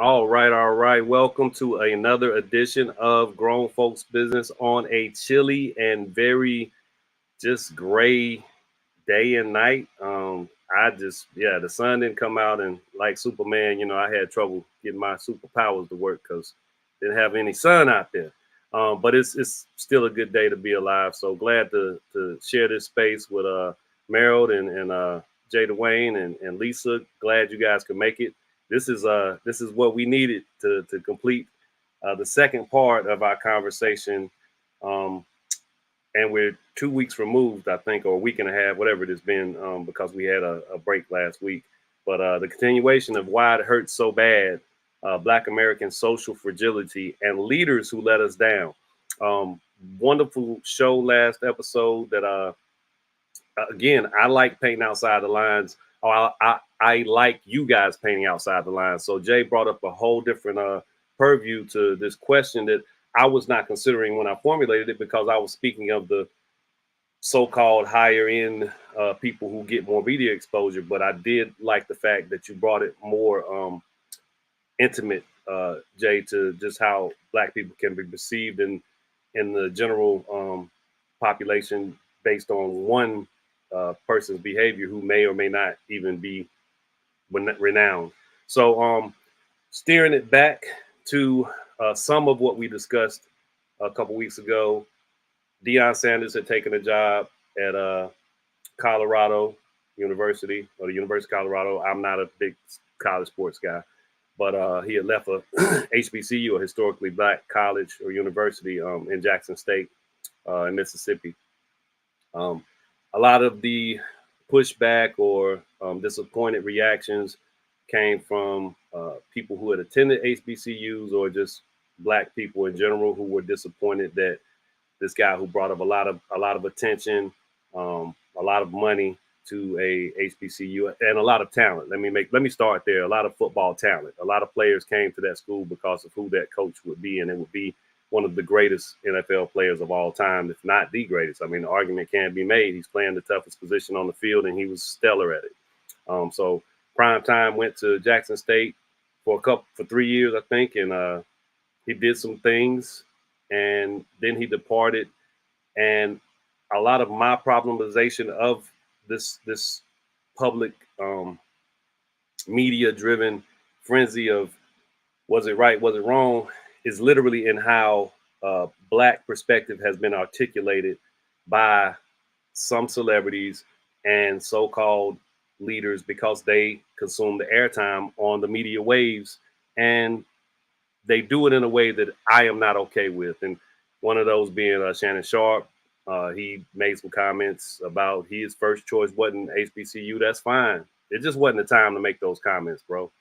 All right, all right. Welcome to another edition of Grown Folks Business on a chilly and very just gray day and night. The sun didn't come out, and like Superman, I had trouble getting my superpowers to work because didn't have any sun out there. But it's still a good day to be alive. So glad to share this space with Merrill and Jay Dwayne and Lisa. Glad you guys could make it. This is what we needed to complete the second part of our conversation. Um, and we're 2 weeks removed, I think, or a week and a half, whatever it has been, because we had a break last week. But the continuation of why it hurts so bad, Black American social fragility, and leaders who let us down. Um, Wonderful show last episode that again, I like painting outside the lines. I like you guys painting outside the lines. So Jay brought up a whole different purview to this question that I was not considering when I formulated it, because I was speaking of the so-called higher end people who get more media exposure. But I did like the fact that you brought it more intimate, Jay, to just how Black people can be perceived in the general population based on one person's behavior who may or may not even be renowned. So steering it back to some of what we discussed a couple weeks ago, Deion Sanders had taken a job at Colorado University, or the University of Colorado. I'm not a big college sports guy, but he had left a HBCU, a historically Black college or university in Jackson State in Mississippi. A lot of the pushback or disappointed reactions came from people who had attended HBCUs, or just Black people in general who were disappointed that this guy who brought up a lot of attention, a lot of money to a HBCU, and a lot of talent. Let me start there. A lot of football talent. A lot of players came to that school because of who that coach would be, and it would be one of the greatest NFL players of all time, if not the greatest. I mean, the argument can be made. He's playing the toughest position on the field, and he was stellar at it. So prime time went to Jackson State for 3 years, I think, and he did some things, and then he departed. And a lot of my problematization of this public media-driven frenzy of was it right, was it wrong, is literally in how Black perspective has been articulated by some celebrities and so-called leaders, because they consume the airtime on the media waves, and they do it in a way that I am not okay with. And one of those being Shannon Sharp. He made some comments about his first choice wasn't HBCU. That's fine. It just wasn't the time to make those comments, bro.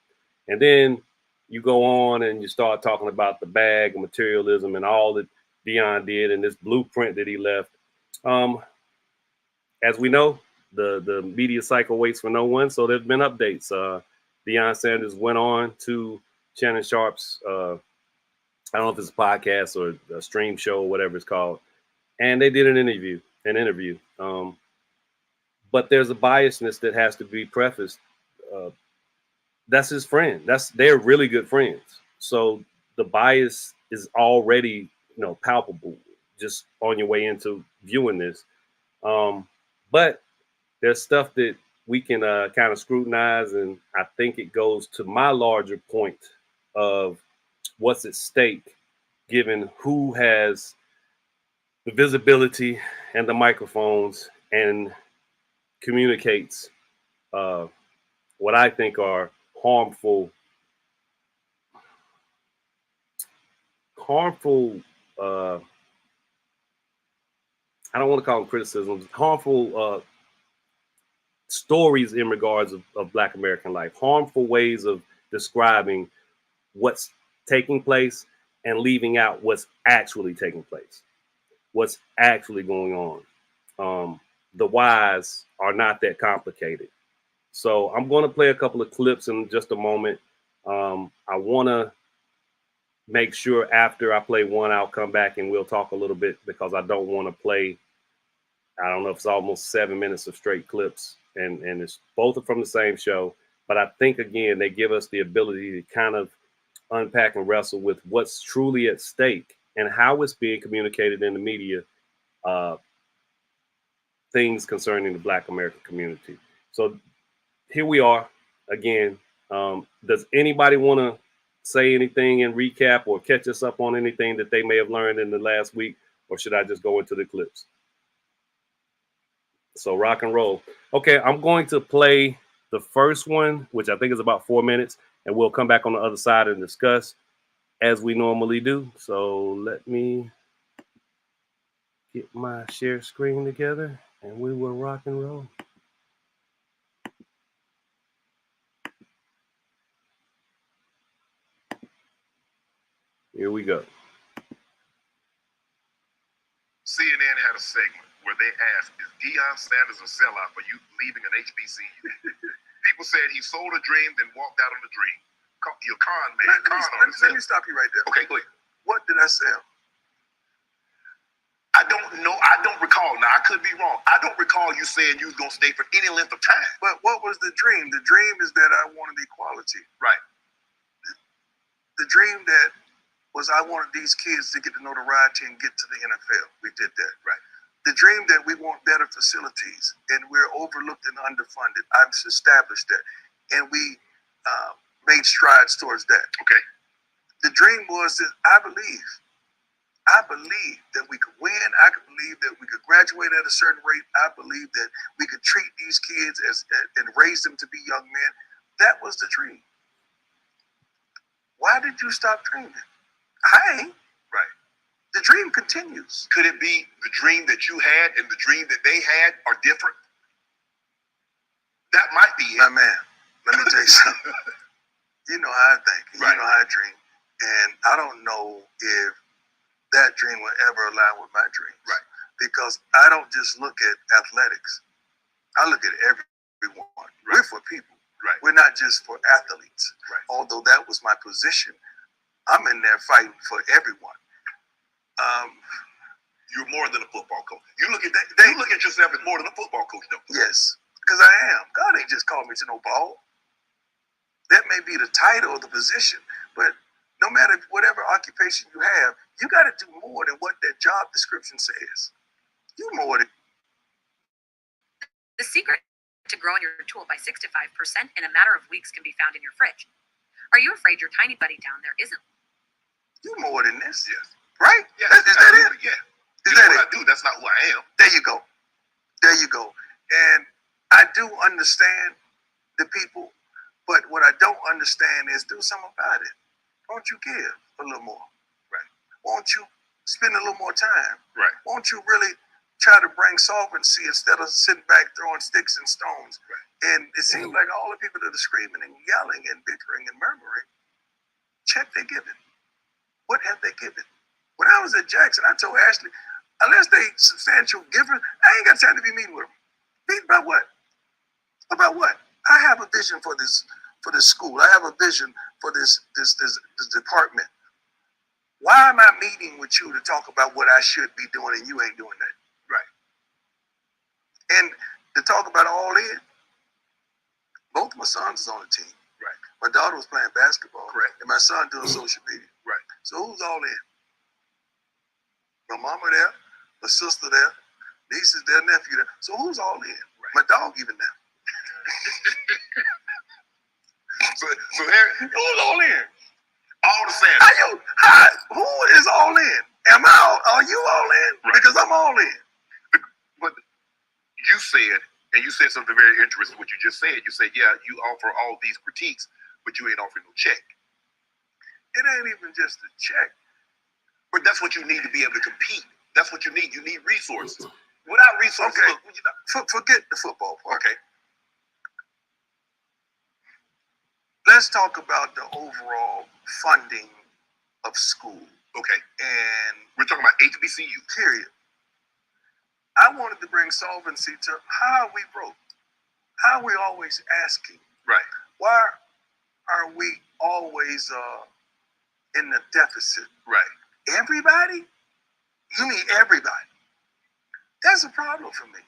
And then you go on and you start talking about the bag of materialism and all that Deion did and this blueprint that he left. As we know, the media cycle waits for no one. So there's been updates. Deion Sanders went on to Shannon Sharp's, I don't know if it's a podcast or a stream show or whatever it's called, and they did an interview. But there's a biasness that has to be prefaced. That's his friend. They're really good friends. So the bias is already, palpable just on your way into viewing this. But there's stuff that we can kind of scrutinize, and I think it goes to my larger point of what's at stake, given who has the visibility and the microphones and communicates what I think are harmful I don't want to call them criticisms, harmful stories in regards of Black American life, harmful ways of describing what's taking place and leaving out what's actually taking place, what's actually going on. The whys are not that complicated. So I'm going to play a couple of clips in just a moment. I want to make sure after I play one, I'll come back and we'll talk a little bit, because I don't want to play, I don't know if it's almost 7 minutes of straight clips, and it's both are from the same show. But I think, again, they give us the ability to kind of unpack and wrestle with what's truly at stake and how it's being communicated in the media, uh, things concerning the Black American community. So here we are again. Does anybody want to say anything in recap or catch us up on anything that they may have learned in the last week, or should I just go into the clips? So rock and roll. Okay, I'm going to play the first one, which I think is about 4 minutes, and we'll come back on the other side and discuss as we normally do. So let me get my share screen together and we will rock and roll. Here we go. CNN had a segment where they asked, is Deion Sanders a sellout for you leaving an HBCU? People said he sold a dream, then walked out on the dream. You're a con man. Let me stop you right there. Okay, go ahead. What did I sell? I don't know. I don't recall. Now, I could be wrong. I don't recall you saying you was going to stay for any length of time. But what was the dream? The dream is that I wanted equality. Right. The dream that was I wanted these kids to get the notoriety and get to the NFL. We did that. Right. The dream that we want better facilities and we're overlooked and underfunded. I've established that. And we made strides towards that. Okay. The dream was that I believe that we could win. I could believe that we could graduate at a certain rate. I believe that we could treat these kids and raise them to be young men. That was the dream. Why did you stop dreaming? I ain't. Right. The dream continues. Could it be the dream that you had and the dream that they had are different? That might be it. My man, let me tell you something. You know how I think. Right. You know how I dream. And I don't know if that dream will ever align with my dreams. Right. Because I don't just look at athletics. I look at everyone. Right. We're for people. Right. We're not just for athletes. Right. Although that was my position, I'm in there fighting for everyone. You're more than a football coach. You look at that. You look at yourself as more than a football coach, don't you? Yes, because I am. God ain't just called me to no ball. That may be the title or the position, but no matter whatever occupation you have, you got to do more than what that job description says. You more than. The secret to growing your tool by 6 to 5% in a matter of weeks can be found in your fridge. Are you afraid your tiny buddy down there isn't? You more than this, yes. Right? Yes. Is that it? Yeah. Is that what I do? That's not who I am. There you go. There you go. And I do understand the people, but what I don't understand is do something about it. Won't you give a little more? Right. Won't you spend a little more time? Right. Won't you really try to bring solvency instead of sitting back throwing sticks and stones? Right. And it seems like all the people that are screaming and yelling and bickering and murmuring, check their giving. What have they given? When I was at Jackson, I told Ashley, unless they substantial givers, I ain't got time to be meeting with them. Meeting about what? About what? I have a vision for this school. I have a vision for this department. Why am I meeting with you to talk about what I should be doing and you ain't doing that? Right. And to talk about all in, both of my sons is on the team. Right. My daughter was playing basketball. Correct. And my son doing social media. Right. So who's all in? My mama there, my sister there, nieces there, nephew there. So who's all in? Right. My dog even there. so who's all in? All the Sanders. Who is all in? Are you all in? Right. Because I'm all in. But you said something very interesting, what you just said. You said, yeah, you offer all these critiques, but you ain't offering no check. It ain't even just a check. But that's what you need to be able to compete. That's what you need. You need resources. Without resources, okay. Forget the football part. Okay. Let's talk about the overall funding of school. Okay. And we're talking about HBCU. Period. I wanted to bring solvency to how are we broke? How are we always asking? Right. Why are we always in the deficit? Right. Everybody? You mean everybody? That's a problem for me.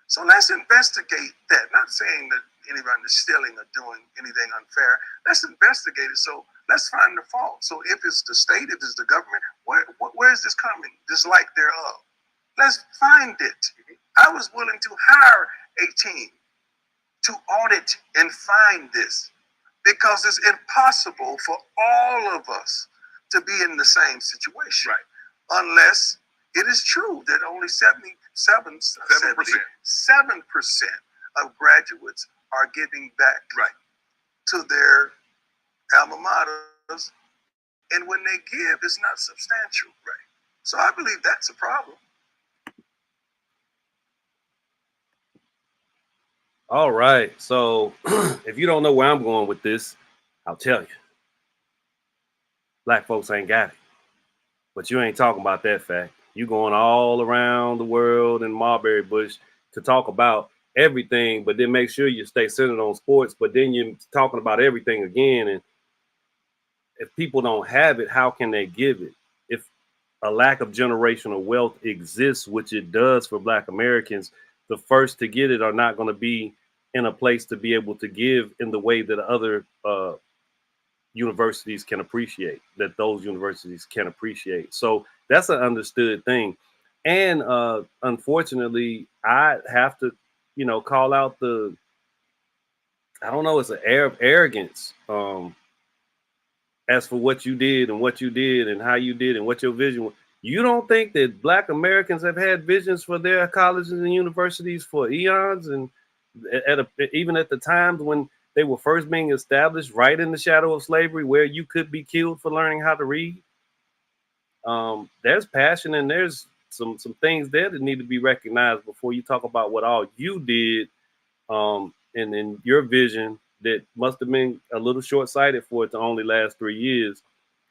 So let's investigate that. Not saying that anyone is stealing or doing anything unfair. Let's investigate it so Let's find the fault. So if it's the state, if it's the government, where is this coming? This lack thereof. Let's find it. I was willing to hire a team to audit and find this, because it's impossible for all of us to be in the same situation, right? Unless it is true that only 7% of graduates are giving back, right, to their alma maters, and when they give, it's not substantial, right? So I believe that's a problem. All right. So if you don't know where I'm going with this, I'll tell you. Black folks ain't got it. But you ain't talking about that fact. You going all around the world in Marbury Bush to talk about everything, but then make sure you stay centered on sports. But then you're talking about everything again. And if people don't have it, how can they give it? If a lack of generational wealth exists, which it does for Black Americans, the first to get it are not going to be in a place to be able to give in the way that other universities can appreciate, that those universities can appreciate. So that's an understood thing. And unfortunately, I have to, call out I don't know, it's an air of arrogance as for what you did and how you did and what your vision was. You don't think that Black Americans have had visions for their colleges and universities for eons, and even at the times when they were first being established, right in the shadow of slavery, where you could be killed for learning how to read? There's passion and there's some things there that need to be recognized before you talk about what all you did, and in your vision that must have been a little short-sighted for it to only last 3 years.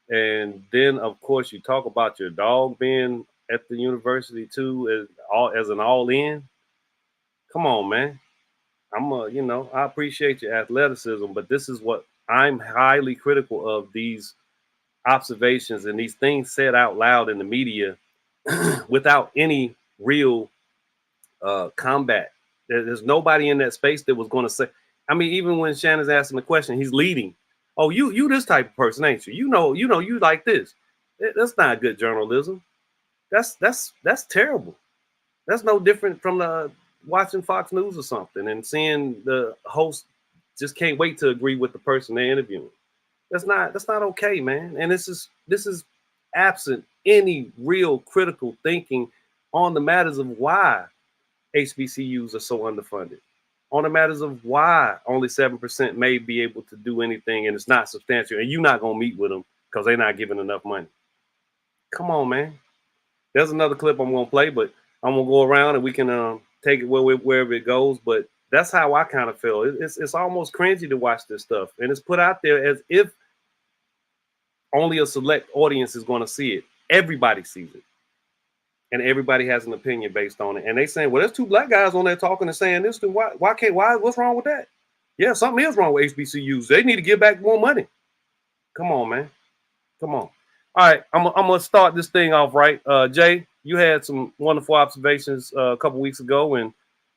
And then, of course, you talk about your dog being at the university too, as an all-in. Come on, man. I appreciate your athleticism, but this is what I'm highly critical of: these observations and these things said out loud in the media without any real combat. There's nobody in that space that was going to say. I mean, even when Shannon's asking the question, he's leading. Oh, you this type of person, ain't you? You like this. That's not good journalism. That's terrible. That's no different from watching Fox News or something and seeing the host just can't wait to agree with the person they're interviewing. That's not okay, man. And this is absent any real critical thinking on the matters of why HBCUs are so underfunded, on the matters of why only 7% may be able to do anything and it's not substantial, and you're not gonna meet with them because they're not giving enough money. Come on, man. There's another clip I'm gonna play, but I'm gonna go around and we can take it wherever it goes. But that's how I kind of feel. It's almost cringy to watch this stuff, and it's put out there as if only a select audience is going to see it. Everybody sees it, and everybody has an opinion based on it. And they saying, well, there's 2 Black guys on there talking and saying this. Then why what's wrong with that? Yeah, something is wrong with HBCUs. They need to give back more money. Come on, man. Come on. All right, I'm gonna start this thing off right. Jay, you had some wonderful observations a couple weeks ago, and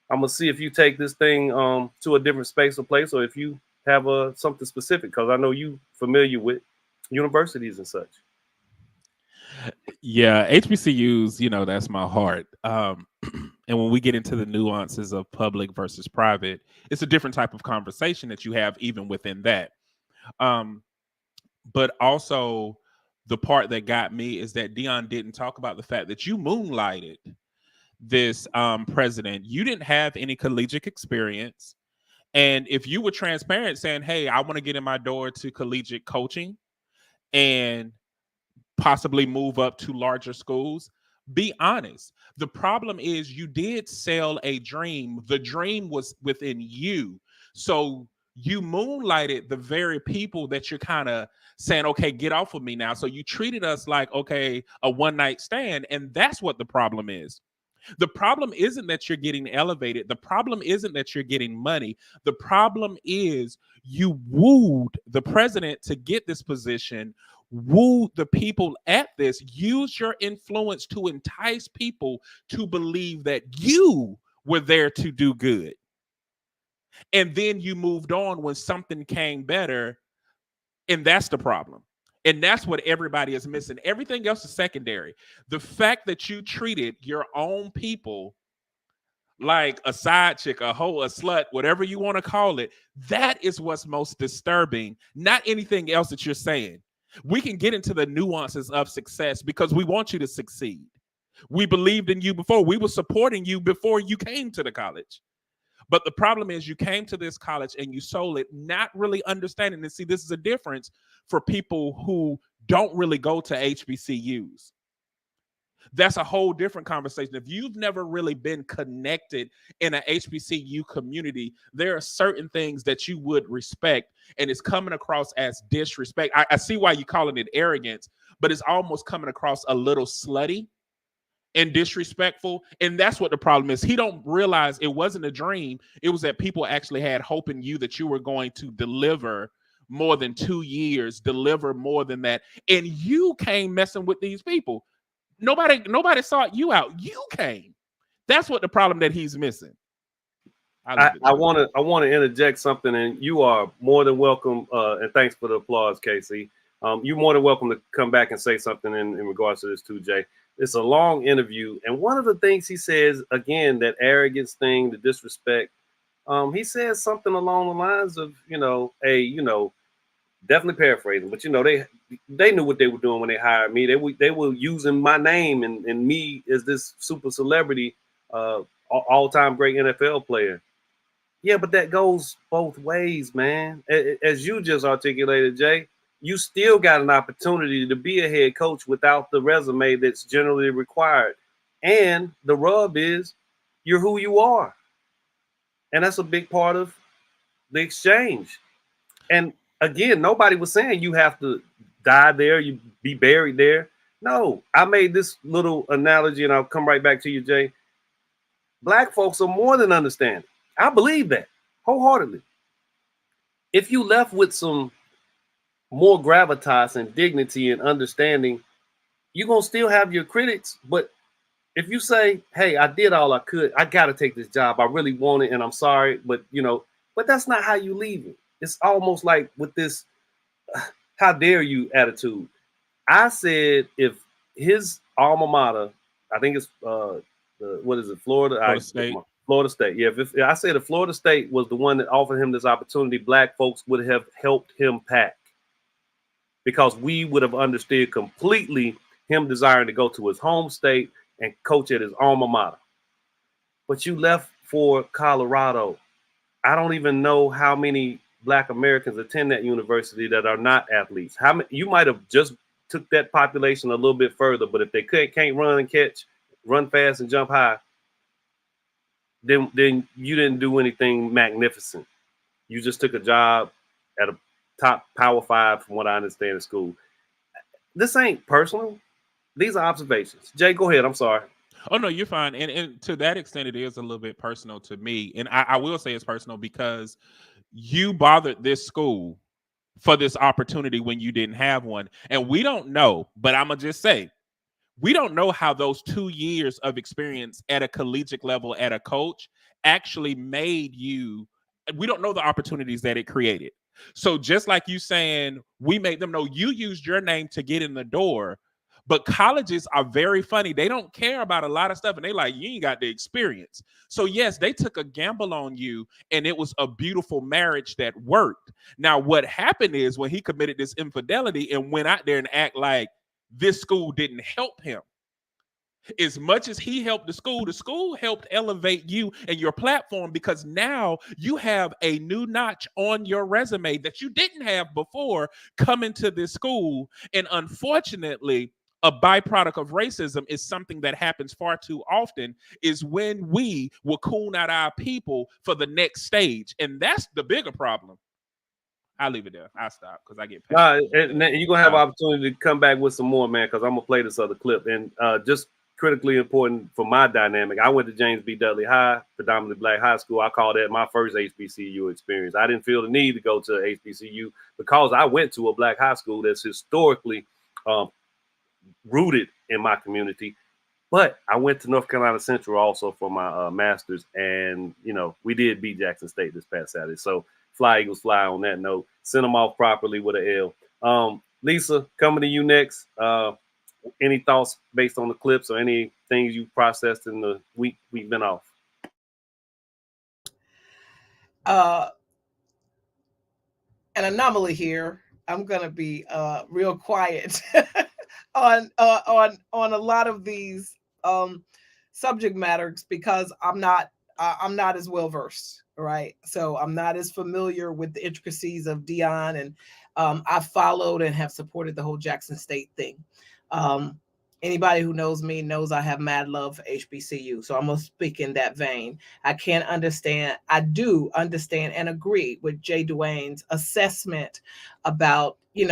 I'm gonna see if you take this thing to a different space or place, or if you have something specific, because I know you familiar with universities and such. Yeah, HBCUs, that's my heart. And when we get into the nuances of public versus private, it's a different type of conversation that you have even within that. But also, the part that got me is that Dion didn't talk about the fact that you moonlighted this president. You didn't have any collegiate experience. And if you were transparent saying, hey, I want to get in my door to collegiate coaching and possibly move up to larger schools, be honest. The problem is you did sell a dream. The dream was within you. So you moonlighted the very people that you're kind of saying, okay, get off of me now. So you treated us like, okay, a one-night stand. And that's what the problem is. The problem isn't that you're getting elevated. The problem isn't that you're getting money. The problem is you wooed the president to get this position, wooed the people at this, use your influence to entice people to believe that you were there to do good. And then you moved on when something came better And that's the problem. And that's what everybody is missing. Everything else is secondary. The fact that you treated your own people like a side chick, a hoe, a slut, whatever you want to call it, that is what's most disturbing, not anything else that you're saying. We can get into the nuances of success because we want you to succeed. We believed in you before. We were supporting you before you came to the college. But the problem is you came to this college and you sold it, not really understanding. And see, this is a difference for people who don't really go to HBCUs. That's a whole different conversation. If you've never really been connected in an HBCU community, there are certain things that you would respect, and it's coming across as disrespect. I see why you're calling it arrogance, but it's almost coming across a little slutty and disrespectful. And that's what the problem is. He don't realize it wasn't a dream. It was that people actually had hope in you that you were going to deliver more than 2 years, deliver more than that. And you came messing with these people. Nobody sought you out. You came. That's what the problem that he's missing. I want to interject something, and you are more than welcome. And thanks for the applause, Casey. You're more than welcome to come back and say something in regards to this too, Jay. It's a long interview, and one of the things he says, again, that arrogance thing, the disrespect, he says something along the lines of, definitely paraphrasing, but they knew what they were doing when they hired me. They were using my name and me as this super celebrity, all-time great NFL player. Yeah, but that goes both ways, man. As you just articulated, Jay, you still got an opportunity to be a head coach without the resume that's generally required. And the rub is you're who you are. And that's a big part of the exchange. And again, nobody was saying you have to die there, you be buried there. No, I made this little analogy, and I'll come right back to you, Jay. Black folks are more than understanding. I believe that wholeheartedly. If you left with some more gravitas and dignity and understanding, you're going to still have your critics. But if you say, hey, I did all I could, I got to take this job, I really want it, and I'm sorry, but that's not how you leave it. It's almost like with this how dare you attitude. I said if his alma mater, I think it's Florida State. Florida State. Yeah, if I said if Florida State was the one that offered him this opportunity, black folks would have helped him pack, because we would have understood completely him desiring to go to his home state and coach at his alma mater. But you left for Colorado. I don't even know how many Black Americans attend that university that are not athletes. How many? You might have just took that population a little bit further, but if they can't run and catch, run fast and jump high, then you didn't do anything magnificent. You just took a job at a top Power 5, from what I understand, in school. This ain't personal. These are observations. Jay, go ahead. I'm sorry. Oh, no, you're fine. And to that extent, it is a little bit personal to me. And I will say it's personal because you bothered this school for this opportunity when you didn't have one. And we don't know, but I'm going to just say, we don't know how those 2 years of experience at a collegiate level at a coach actually made you. We don't know the opportunities that it created. So just like you saying, we made them know you used your name to get in the door. But colleges are very funny. They don't care about a lot of stuff. And they like, you ain't got the experience. So yes, they took a gamble on you, and it was a beautiful marriage that worked. Now, what happened is when he committed this infidelity and went out there and act like this school didn't help him. As much as he helped the school helped elevate you and your platform, because now you have a new notch on your resume that you didn't have before coming to this school. And unfortunately, a byproduct of racism is something that happens far too often, is when we will coon out our people for the next stage. And that's the bigger problem. I'll leave it there. I'll stop because I get paid. And you're going to have an opportunity to come back with some more, man, because I'm going to play this other clip. And just critically important for my dynamic, I went to James B. Dudley High, predominantly black high school. I call that my first HBCU experience. I didn't feel the need to go to HBCU because I went to a black high school that's historically rooted in my community. But I went to North Carolina Central also for my master's, and we did beat Jackson State this past Saturday. So Fly Eagles fly on that note. Send them off properly with an L. Lisa, coming to you next. Any thoughts based on the clips or any things you processed in the week we've been off? An anomaly here. I'm gonna be real quiet on a lot of these subject matters because I'm not as well versed, right? So I'm not as familiar with the intricacies of Dion, and I've followed and have supported the whole Jackson State thing. Anybody who knows me knows I have mad love for HBCU. So I'm going to speak in that vein. I do understand and agree with Jay Dwayne's assessment about, you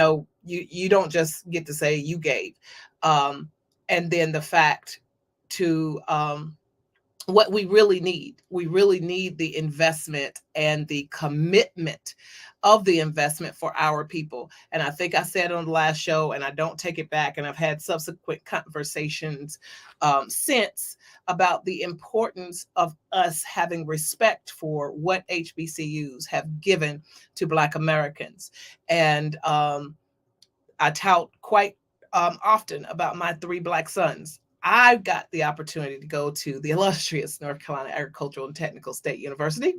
don't just get to say you gave. And then the fact to what we really need the investment and the commitment of the investment for our people. And I think I said on the last show, and I don't take it back, and I've had subsequent conversations since about the importance of us having respect for what HBCUs have given to Black Americans. And I tout quite often about my 3 Black sons. I got the opportunity to go to the illustrious North Carolina Agricultural and Technical State University.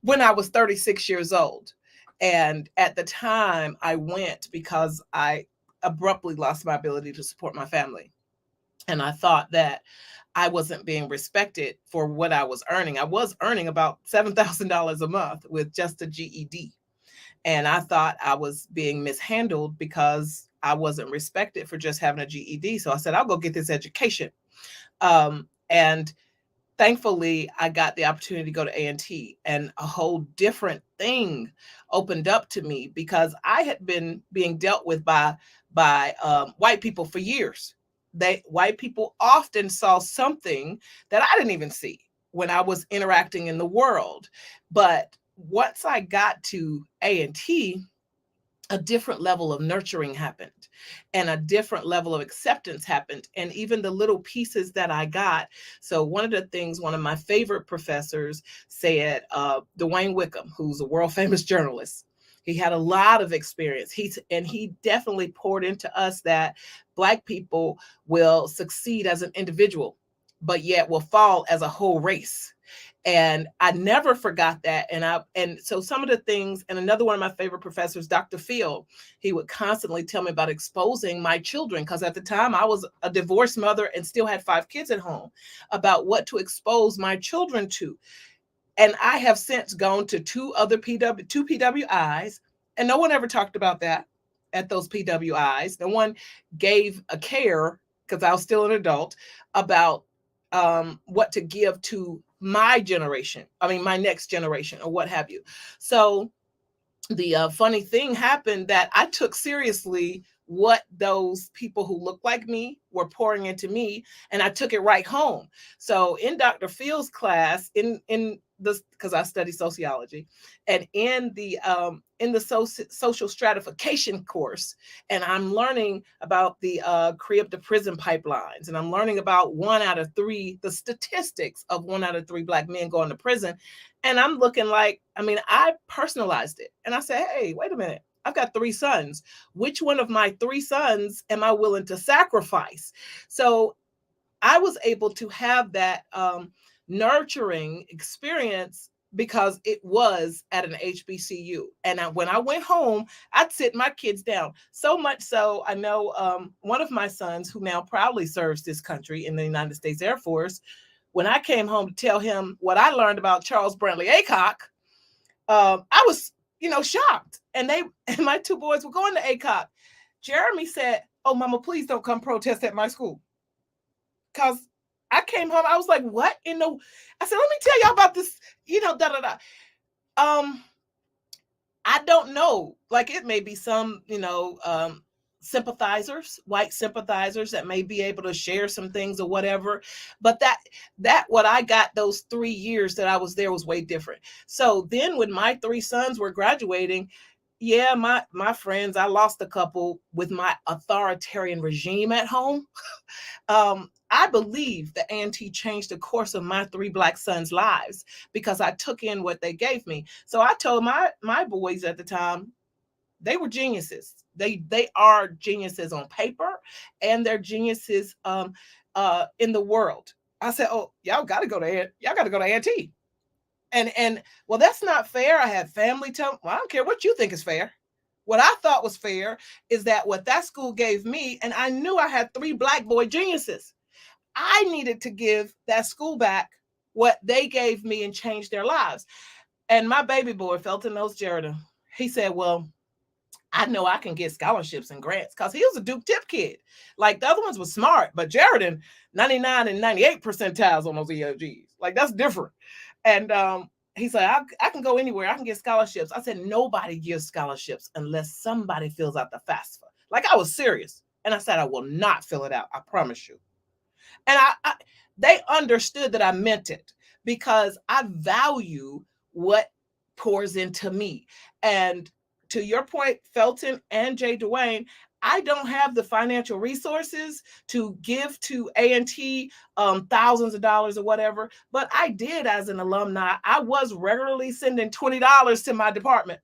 When I was 36 years old. And at the time, I went because I abruptly lost my ability to support my family. And I thought that I wasn't being respected for what I was earning. I was earning about $7,000 a month with just a GED. And I thought I was being mishandled because I wasn't respected for just having a GED. So I said, I'll go get this education. And thankfully, I got the opportunity to go to A&T, and a whole different thing opened up to me because I had been being dealt with by white people for years. White people often saw something that I didn't even see when I was interacting in the world. But once I got to A&T, a different level of nurturing happened and a different level of acceptance happened. And even the little pieces that I got. So one of the things, one of my favorite professors said, Dwayne Wickham, who's a world famous journalist, he had a lot of experience. He definitely poured into us that Black people will succeed as an individual, but yet will fall as a whole race. And I never forgot that. And so some of the things, and another one of my favorite professors, Dr. Phil, he would constantly tell me about exposing my children, because at the time I was a divorced mother and still had 5 kids at home, about what to expose my children to. And I have since gone to 2 PWIs, and no one ever talked about that at those PWIs. No one gave a care, because I was still an adult, about what to give to my generation. I mean, my next generation or what have you. So the funny thing happened that I took seriously what those people who look like me were pouring into me, and I took it right home. So in Dr. Phil's class, in this, because I study sociology, and in the social stratification course, and I'm learning about the crib to prison pipelines, and I'm learning about 1 out of 3, the statistics of 1 out of 3 Black men going to prison. And I'm looking like, I personalized it. And I said, hey, wait a minute. I've got 3 sons. Which one of my 3 sons am I willing to sacrifice? So I was able to have that nurturing experience because it was at an HBCU. And when I went home, I'd sit my kids down. So much so, I know one of my sons, who now proudly serves this country in the United States Air Force, when I came home to tell him what I learned about Charles Brantley Aycock, I was, shocked. And my 2 boys were going to Aycock. Jeremy said, oh, mama, please don't come protest at my school. Because I came home, I was like, what in the, I said, let me tell y'all about this, I don't know. Like, it may be some, sympathizers, white sympathizers that may be able to share some things or whatever. But that what I got those 3 years that I was there was way different. So then when my 3 sons were graduating, Yeah, my friends, I lost a couple with my authoritarian regime at home. I believe the A&T changed the course of my three Black sons' lives because I took in what they gave me. So I told my boys at the time, they were geniuses. They are geniuses on paper, and they're geniuses in the world. I said, "Oh, y'all got to go to A&T." And well, that's not fair. I had family tell, well, I don't care what you think is fair. What I thought was fair is that what that school gave me, and I knew I had three Black boy geniuses. I needed to give that school back what they gave me and change their lives. And my baby boy, Felton knows Jaredon, he said, well, I know I can get scholarships and grants because he was a Duke Tip kid. Like the other ones were smart, but Jaredon, 99 and 98 percentiles on those EOGs. Like that's different. And he said, I can go anywhere. I can get scholarships. I said, nobody gives scholarships unless somebody fills out the FAFSA. Like I was serious. And I said, I will not fill it out. I promise you. And they understood that I meant it because I value what pours into me. And to your point, Felton and Jay Dwayne, I don't have the financial resources to give to A&T thousands of dollars or whatever, but I did as an alumni. I was regularly sending $20 to my department.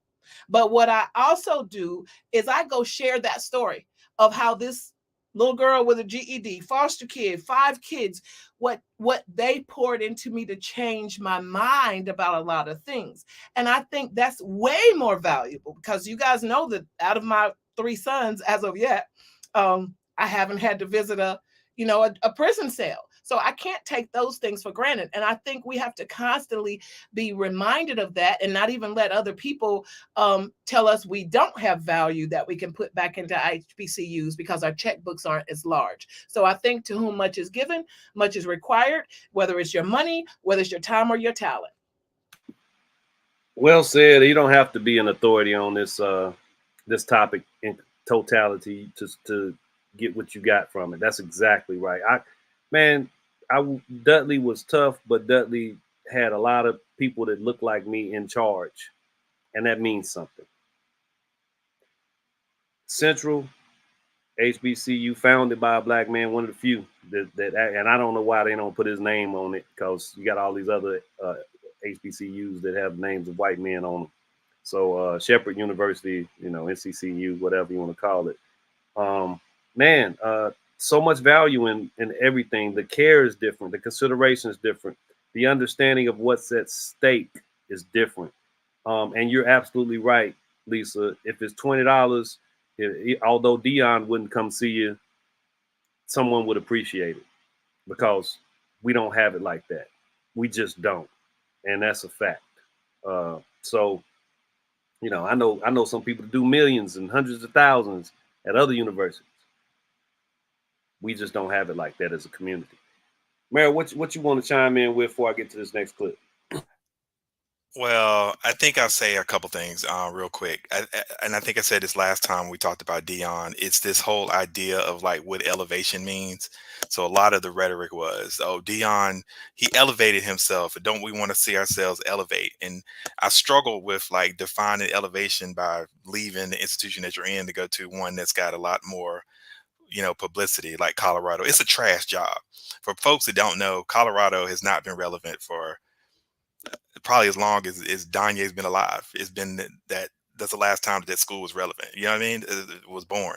But what I also do is I go share that story of how this little girl with a GED, foster kid, 5 kids, what they poured into me to change my mind about a lot of things. And I think that's way more valuable because you guys know that out of my 3 sons as of yet, I haven't had to visit a prison cell. So I can't take those things for granted. And I think we have to constantly be reminded of that and not even let other people tell us we don't have value that we can put back into HBCUs because our checkbooks aren't as large. So I think to whom much is given, much is required, whether it's your money, whether it's your time or your talent. Well said. You don't have to be an authority on this topic in totality to get what you got from it. That's exactly right. Dudley was tough, but Dudley had a lot of people that looked like me in charge, and that means something. Central HBCU, founded by a Black man, one of the few that and I don't know why they don't put his name on it because you got all these other HBCUs that have names of white men on them. So Shepherd University, NCCU, whatever you want to call it. So much value in everything. The care is different. The consideration is different. The understanding of what's at stake is different. And you're absolutely right, Lisa. If it's $20, although Dion wouldn't come see you, someone would appreciate it because we don't have it like that. We just don't. And that's a fact. So, I know some people do millions and hundreds of thousands at other universities. We just don't have it like that as a community. Mary, what you want to chime in with before I get to this next clip? Well, I think I'll say a couple things real quick. And I think I said this last time we talked about Dion. It's this whole idea of like what elevation means. So a lot of the rhetoric was, oh, Dion, he elevated himself. Don't we want to see ourselves elevate? And I struggle with like defining elevation by leaving the institution that you're in to go to one that's got a lot more publicity, like Colorado. It's a trash job. For folks that don't know, Colorado has not been relevant for probably as long as Danye's been alive. It's been that's the last time that school was relevant. You know what I mean? It was born.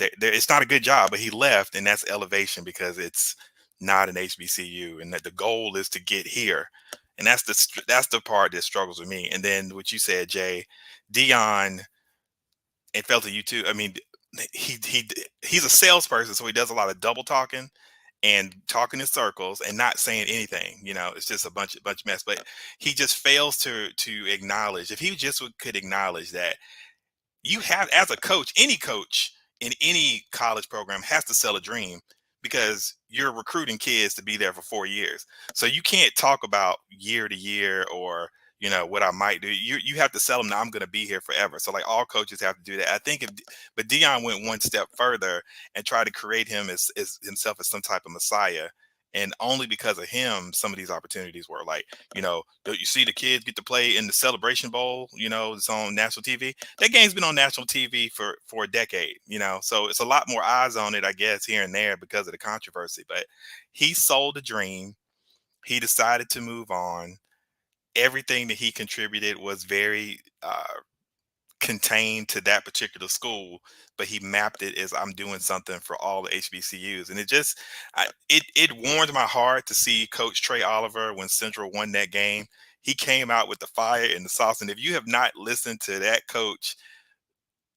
It's not a good job, but he left, and that's elevation because it's not an HBCU, and that the goal is to get here. And that's the part that struggles with me. And then what you said, Jay, Dion, and Felton, you too. I mean, he's a salesperson, so he does a lot of double talking and talking in circles and not saying anything. It's just a bunch of mess. But he just fails to acknowledge. If he just could acknowledge that you have, as a coach, any coach in any college program has to sell a dream because you're recruiting kids to be there for 4 years. So you can't talk about year to year or what I might do. You have to sell them. Now I'm going to be here forever. So like all coaches have to do that. I think but Dion went one step further and tried to create him as himself as some type of messiah. And only because of him, some of these opportunities were like, don't you see the kids get to play in the Celebration Bowl? It's on national TV. That game's been on national TV for a decade, so it's a lot more eyes on it, I guess, here and there because of the controversy. But he sold a dream. He decided to move on. Everything that he contributed was very contained to that particular school, but he mapped it as I'm doing something for all the HBCUs. And it warmed my heart to see Coach Trey Oliver when Central won that game. He came out with the fire and the sauce. And if you have not listened to that coach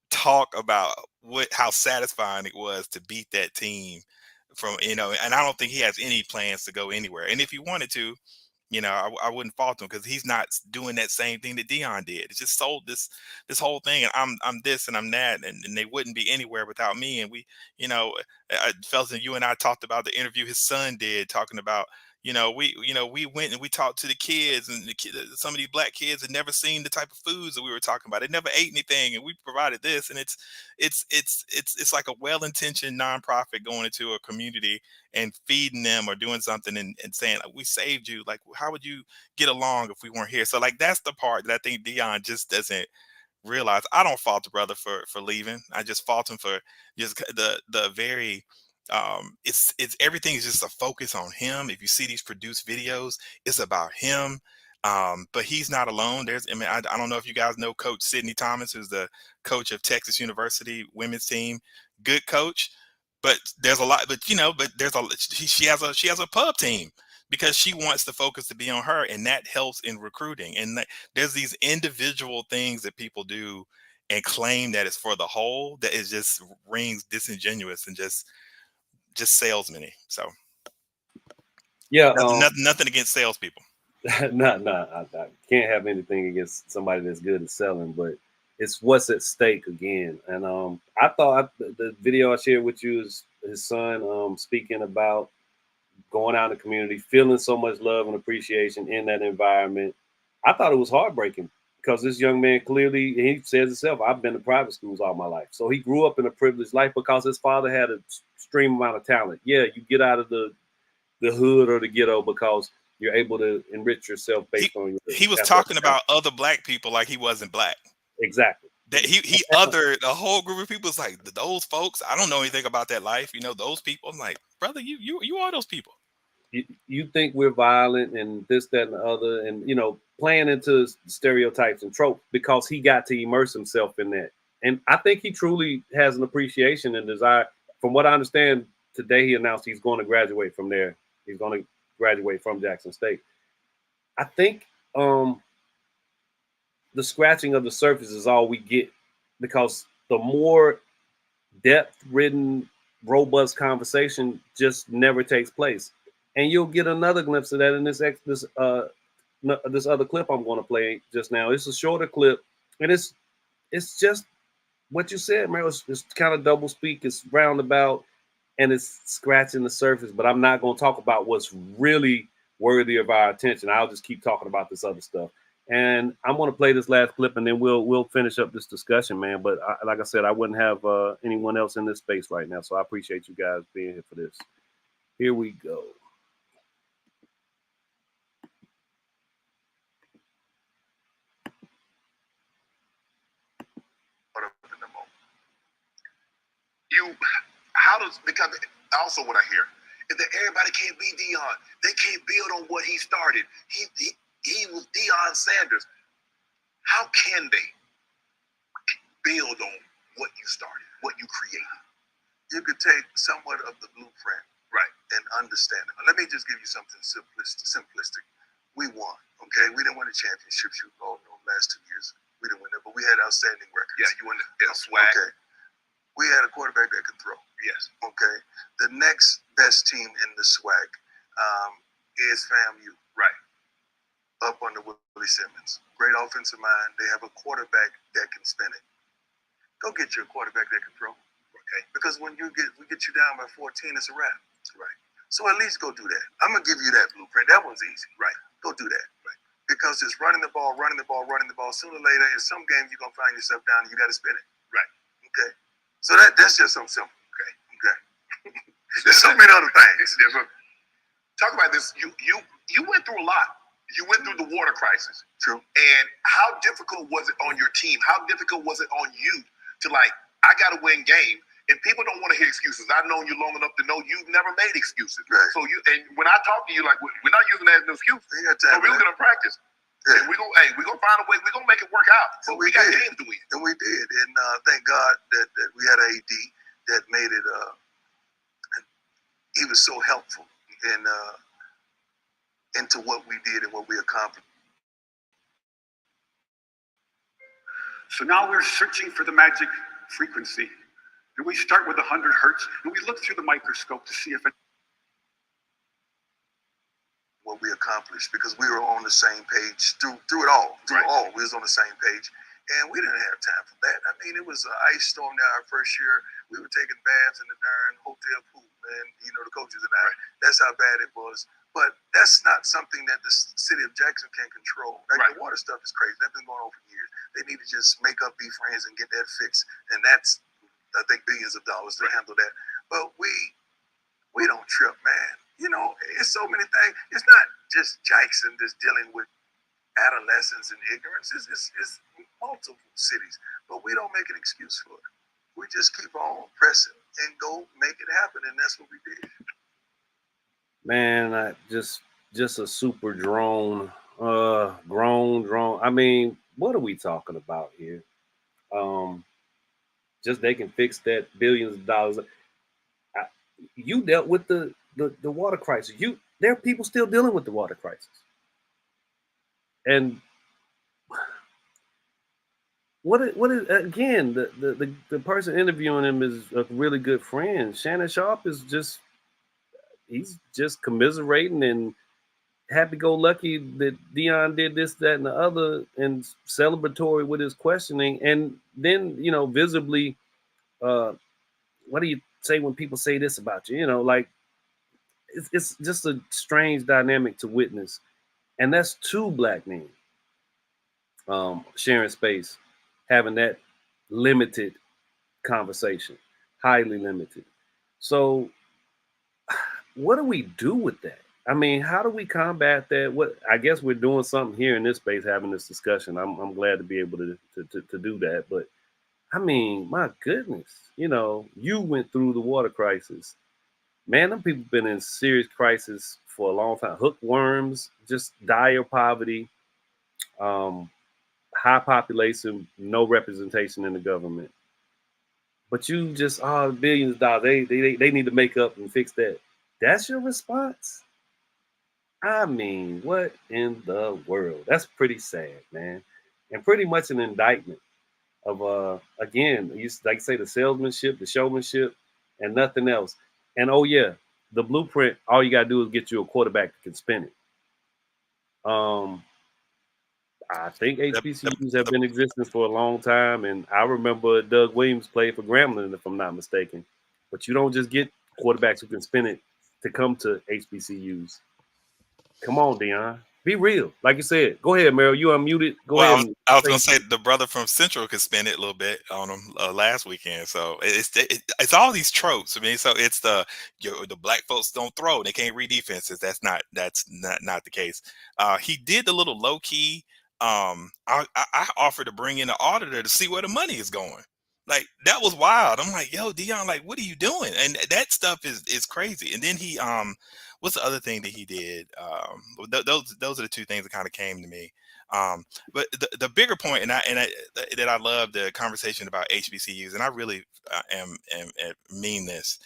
talk about how satisfying it was to beat that team and I don't think he has any plans to go anywhere. And if he wanted to, I wouldn't fault him because he's not doing that same thing that Dion did. It's just sold this whole thing, and I'm this and I'm that, and they wouldn't be anywhere without me. And we, Felton, you and I talked about the interview his son did, talking about we went and we talked to the kids, and some of these black kids had never seen the type of foods that we were talking about. They never ate anything, and we provided this, and it's like a well-intentioned nonprofit going into a community and feeding them or doing something and saying, we saved you. Like, how would you get along if we weren't here? So like, that's the part that I think Dion just doesn't realize. I don't fault the brother for leaving. I just fault him for just the very it's everything is just a focus on him. If you see these produced videos, it's about him. But he's not alone. I don't know if you guys know Coach Sidney Thomas, who's the coach of Texas University women's team. Good coach, but there's a lot. But she has a pub team because she wants the focus to be on her, and that helps in recruiting. And there's these individual things that people do and claim that it's for the whole that is just rings disingenuous and just salesman-y. So Yeah, nothing against salespeople. I can't have anything against somebody that's good at selling, but it's what's at stake again. And I thought the video I shared with you is his son speaking about going out in the community, feeling so much love and appreciation in that environment. I thought it was heartbreaking because this young man clearly, he says himself, I've been to private schools all my life. So he grew up in a privileged life because his father had a extreme amount of talent. Yeah, you get out of the hood or the ghetto because you're able to enrich yourself based on your. He was talking about other black people like he wasn't black. Exactly. That he othered a whole group of people. It's like, those folks, I don't know anything about that life. Those people. I'm like, brother, you are those people. You think we're violent and this, that, and the other, and playing into stereotypes and tropes because he got to immerse himself in that. And I think he truly has an appreciation and desire. From what I understand, today he announced he's going to graduate from there. He's going to graduate from Jackson State. I think the scratching of the surface is all we get, because the more depth-ridden, robust conversation just never takes place. And you'll get another glimpse of that in this other clip I'm going to play just now. It's a shorter clip, and it's just what you said, man. It's kind of double speak. It's roundabout, and it's scratching the surface. But I'm not going to talk about what's really worthy of our attention. I'll just keep talking about this other stuff. And I'm going to play this last clip, and then we'll finish up this discussion, man. But like I said, I wouldn't have anyone else in this space right now, so I appreciate you guys being here for this. Here we go. Because also what I hear is that everybody can't be Dion. They can't build on what he started. He was Deion Sanders. How can they build on what you started, what you created? You could take somewhat of the blueprint, right, and understand it. Let me just give you something simplistic. We won, okay? We didn't win a championship last 2 years. We didn't win it, but we had outstanding records. Yeah, you won the swag. Okay. We had a quarterback that could throw. Yes. Okay. The next best team in the swag is FAMU. Right. Up under Willie Simmons. Great offensive mind. They have a quarterback that can spin it. Go get your quarterback that can throw. Okay. Because when we get you down by 14, it's a wrap. Right. So at least go do that. I'm gonna give you that blueprint. That one's easy. Right. Go do that. Right. Because it's running the ball. Sooner or later, in some games you're gonna find yourself down and you gotta spin it. Right. Okay. So that's just something simple. Okay. There's so many other things. talk about this. You went through a lot. You went through the water crisis. True. And how difficult was it on your team? How difficult was it on you to like, I got to win game? And people don't want to hear excuses. I've known you long enough to know you've never made excuses. Right. So when I talk to you, like, we're not using that as an excuse. So we're going to practice. Yeah. And we're gonna find a way. We're gonna make it work out. But we got games to win. And we did. And thank God that we had an AD that made it. He was so helpful into what we did and what we accomplished. So now we're searching for the magic frequency. And we start with 100 hertz, and we look through the microscope to see if it... What we accomplished, because we were on the same page through it all. We was on the same page. And we didn't have time for that. I mean, it was an ice storm there our first year. We were taking baths in the darn hotel pool, man. You know, the coaches and I. That's how bad it was. But that's not something that the city of Jackson can control. Like, the water stuff is crazy. That's been going on for years. They need to just make up, be friends, and get that fixed. And that's, I think, billions of dollars to handle that. But we don't trip, man. You know, it's so many things. It's not just Jackson just dealing with adolescence and ignorance. It's multiple cities. But we don't make an excuse for it. We just keep on pressing and go make it happen. And that's what we did. Man, just a super grown. I mean, what are we talking about here? Just they can fix that billions of dollars. You dealt with the water crisis. There are people still dealing with the water crisis. And what is again, the person interviewing him is a really good friend. Shannon Sharp is he's just commiserating and happy-go-lucky that Deion did this, that, and the other, and celebratory with his questioning. And then, you know, visibly, what do you say when people say this about you? You know, like, it's just a strange dynamic to witness. And that's two black men sharing space, having that limited conversation, highly limited. So what do we do with that? I mean, how do we combat that? I guess we're doing something here in this space, having this discussion. I'm glad to be able to do that. But I mean, my goodness, you know, you went through the water crisis. Man, them people been in serious crisis for a long time. Hookworms, just dire poverty, high population, no representation in the government. But you just, billions of dollars, they need to make up and fix that. That's your response? I mean, what in the world? That's pretty sad, man. And pretty much an indictment of, again, you like say the salesmanship, the showmanship, and nothing else. And oh yeah, the blueprint, all you got to do is get you a quarterback that can spin it. I think HBCUs have been existing for a long time, and I remember Doug Williams played for Grambling, if I'm not mistaken. But you don't just get quarterbacks who can spin it to come to HBCUs. Come on, Deion. Be real. Like you said. Go ahead, Meryl. You unmuted. Go ahead. I was going to say the brother from Central could spin it a little bit on him last weekend. So it's all these tropes. I mean, so it's the black folks don't throw. They can't read defenses. That's not the case. He did the little low key. I offered to bring in an auditor to see where the money is going. Like, that was wild. I'm like, yo, Deion, like, what are you doing? And that stuff is crazy. And then he, what's the other thing that he did? Those are the two things that kind of came to me. But the bigger point, and I love the conversation about HBCUs, and I really mean this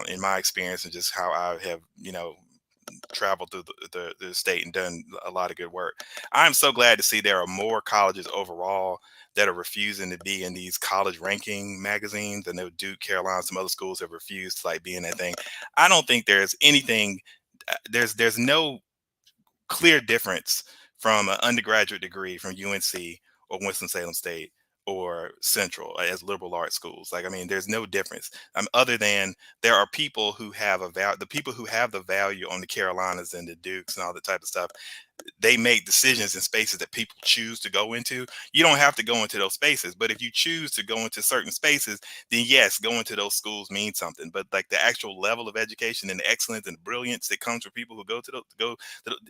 in my experience and just how I have, you know, traveled through the state and done a lot of good work. I'm so glad to see there are more colleges overall that are refusing to be in these college ranking magazines. And Duke, Carolina, some other schools have refused to like be in that thing. I don't think there's anything. There's no clear difference from an undergraduate degree from UNC or Winston-Salem State or Central as liberal arts schools. Like, I mean, there's no difference other than there are people who have the people who have the value on the Carolinas and the Dukes and all that type of stuff. they make decisions in spaces that people choose to go into. You don't have to go into those spaces, but if you choose to go into certain spaces, then yes, going to those schools means something. But like the actual level of education and the excellence and brilliance that comes from people who go to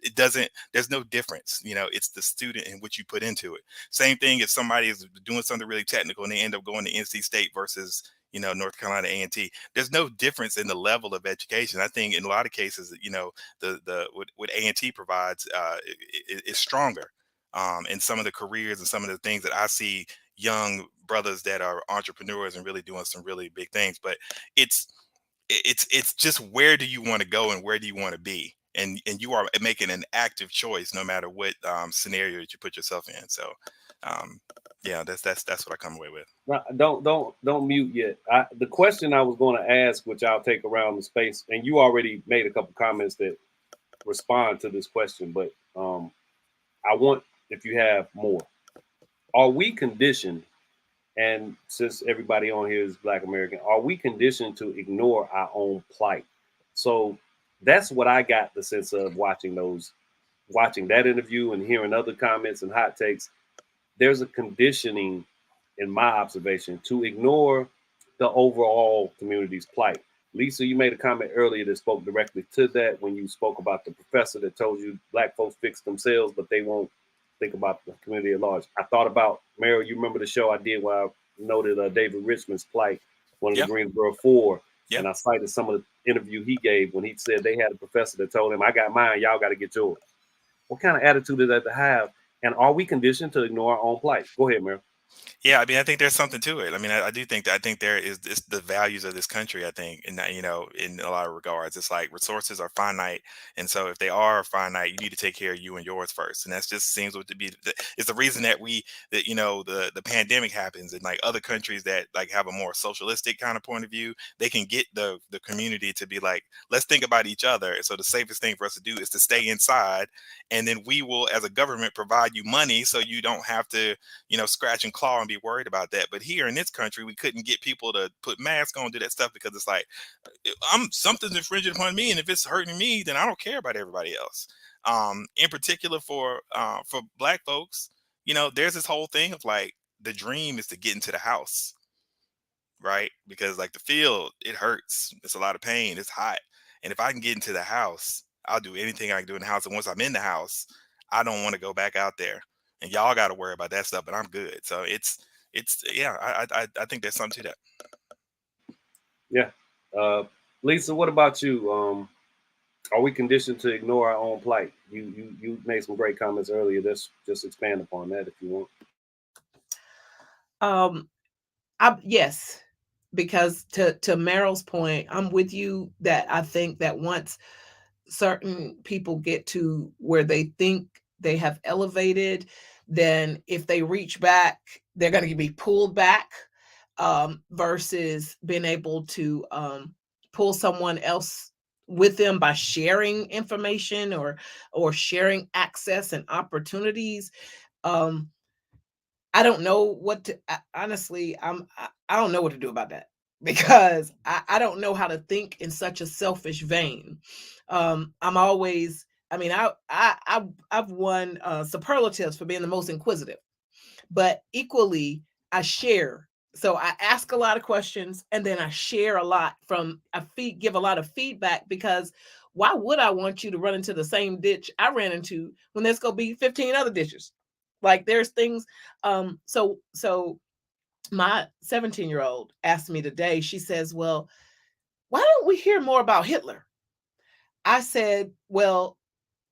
it doesn't. There's no difference. It's the student and what you put into it. Same thing if somebody is doing something really technical and they end up going to NC State versus North Carolina A&T. There's no difference in the level of education. I think in a lot of cases, the what A&T provides is stronger. And some of the careers and some of the things that I see young brothers that are entrepreneurs and really doing some really big things. But it's just, where do you want to go and where do you want to be? And you are making an active choice no matter what scenario that you put yourself in. So yeah, that's what I come away with. Don't mute yet. The question I was going to ask, which I'll take around the space, and you already made a couple comments that respond to this question, but I want, if you have more, are we conditioned, and since everybody on here is Black American, are we conditioned to ignore our own plight? So that's what I got the sense of watching that interview and hearing other comments and hot takes. There's a conditioning, in my observation, to ignore the overall community's plight. Lisa, you made a comment earlier that spoke directly to that when you spoke about the professor that told you Black folks fix themselves, but they won't think about the community at large. I thought about, Meryl, you remember the show I did where I noted David Richmond's plight, one of the Greensboro Four, and I cited some of the interview he gave when he said they had a professor that told him, I got mine, y'all got to get yours. What kind of attitude is that to have? And are we conditioned to ignore our own plight? Go ahead, Meryl. Yeah, I mean, I think there's something to it. I mean, I do think that there is the values of this country. I think, in that, in a lot of regards, it's like resources are finite, and so if they are finite, you need to take care of you and yours first. And that just seems to be it's the reason that the pandemic happens, and like other countries that like have a more socialistic kind of point of view, they can get the community to be like, let's think about each other. So the safest thing for us to do is to stay inside, and then we will, as a government, provide you money so you don't have to scratch and claw and be worried about that. But here in this country, we couldn't get people to put masks on, do that stuff, because it's like, something's infringing upon me, and if it's hurting me, then I don't care about everybody else. In particular for Black folks, there's this whole thing of like, the dream is to get into the house, right? Because like the field, it hurts, it's a lot of pain, it's hot, and if I can get into the house, I'll do anything I can do in the house. And once I'm in the house, I don't want to go back out there, and y'all got to worry about that stuff, but I'm good. So it's yeah, I think there's something to that. Yeah. Lisa, what about you? Are we conditioned to ignore our own plight? You made some great comments earlier. Let's just expand upon that if you want. Yes, because to Meryl's point, I'm with you that I think that once certain people get to where they think they have elevated, then if they reach back, they're going to be pulled back, versus being able to pull someone else with them by sharing information or sharing access and opportunities. I don't know what to, honestly, I don't know what to do about that, because I don't know how to think in such a selfish vein. I'm always, I mean, I've won superlatives for being the most inquisitive, but equally I share. So I ask a lot of questions, and then I share a lot give a lot of feedback, because why would I want you to run into the same ditch I ran into when there's going to be 15 other ditches? Like, there's things. So my 17-year-old asked me today, she says, well, why don't we hear more about Hitler? I said, well,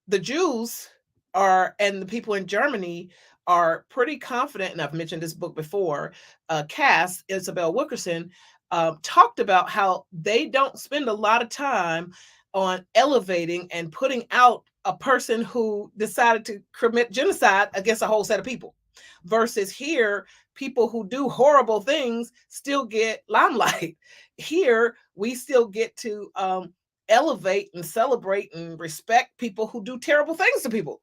the Jews and the people in Germany are pretty confident, and I've mentioned this book before. Cass, Isabel Wilkerson, talked about how they don't spend a lot of time on elevating and putting out a person who decided to commit genocide against a whole set of people, versus here, people who do horrible things still get limelight. Here, we still get to elevate and celebrate and respect people who do terrible things to people.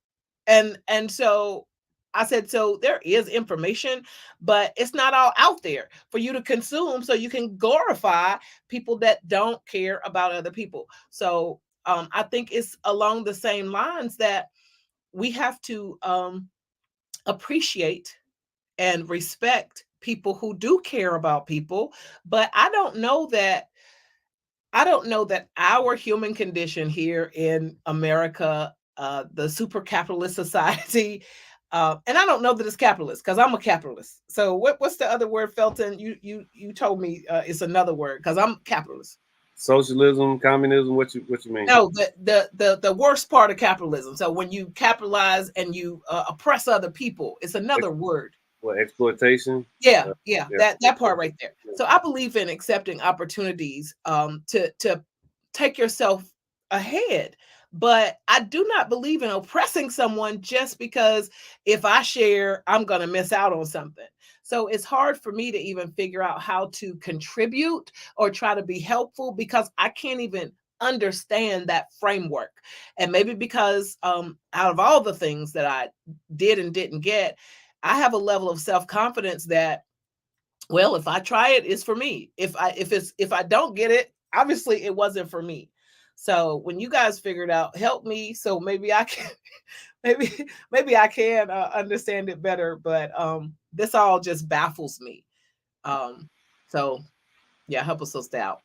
And so I said, so there is information, but it's not all out there for you to consume, so you can glorify people that don't care about other people. So I think it's along the same lines that we have to appreciate and respect people who do care about people. But I don't know that our human condition here in America, the super capitalist society, and I don't know that it's capitalist because I'm a capitalist. So what's the other word, Felton? You told me it's another word because I'm capitalist. Socialism, communism. What you mean? No, the worst part of capitalism. So when you capitalize and you oppress other people, it's another word. What, exploitation? Yeah, that part right there. So I believe in accepting opportunities to take yourself ahead. But I do not believe in oppressing someone just because if I share, I'm going to miss out on something. So it's hard for me to even figure out how to contribute or try to be helpful because I can't even understand that framework. And maybe because out of all the things that I did and didn't get, I have a level of self-confidence that, well, if I try it, it's for me. If I don't get it, obviously it wasn't for me. So when you guys figured out, help me so maybe I can maybe I can understand it better. But this all just baffles me. So yeah, help us stay out.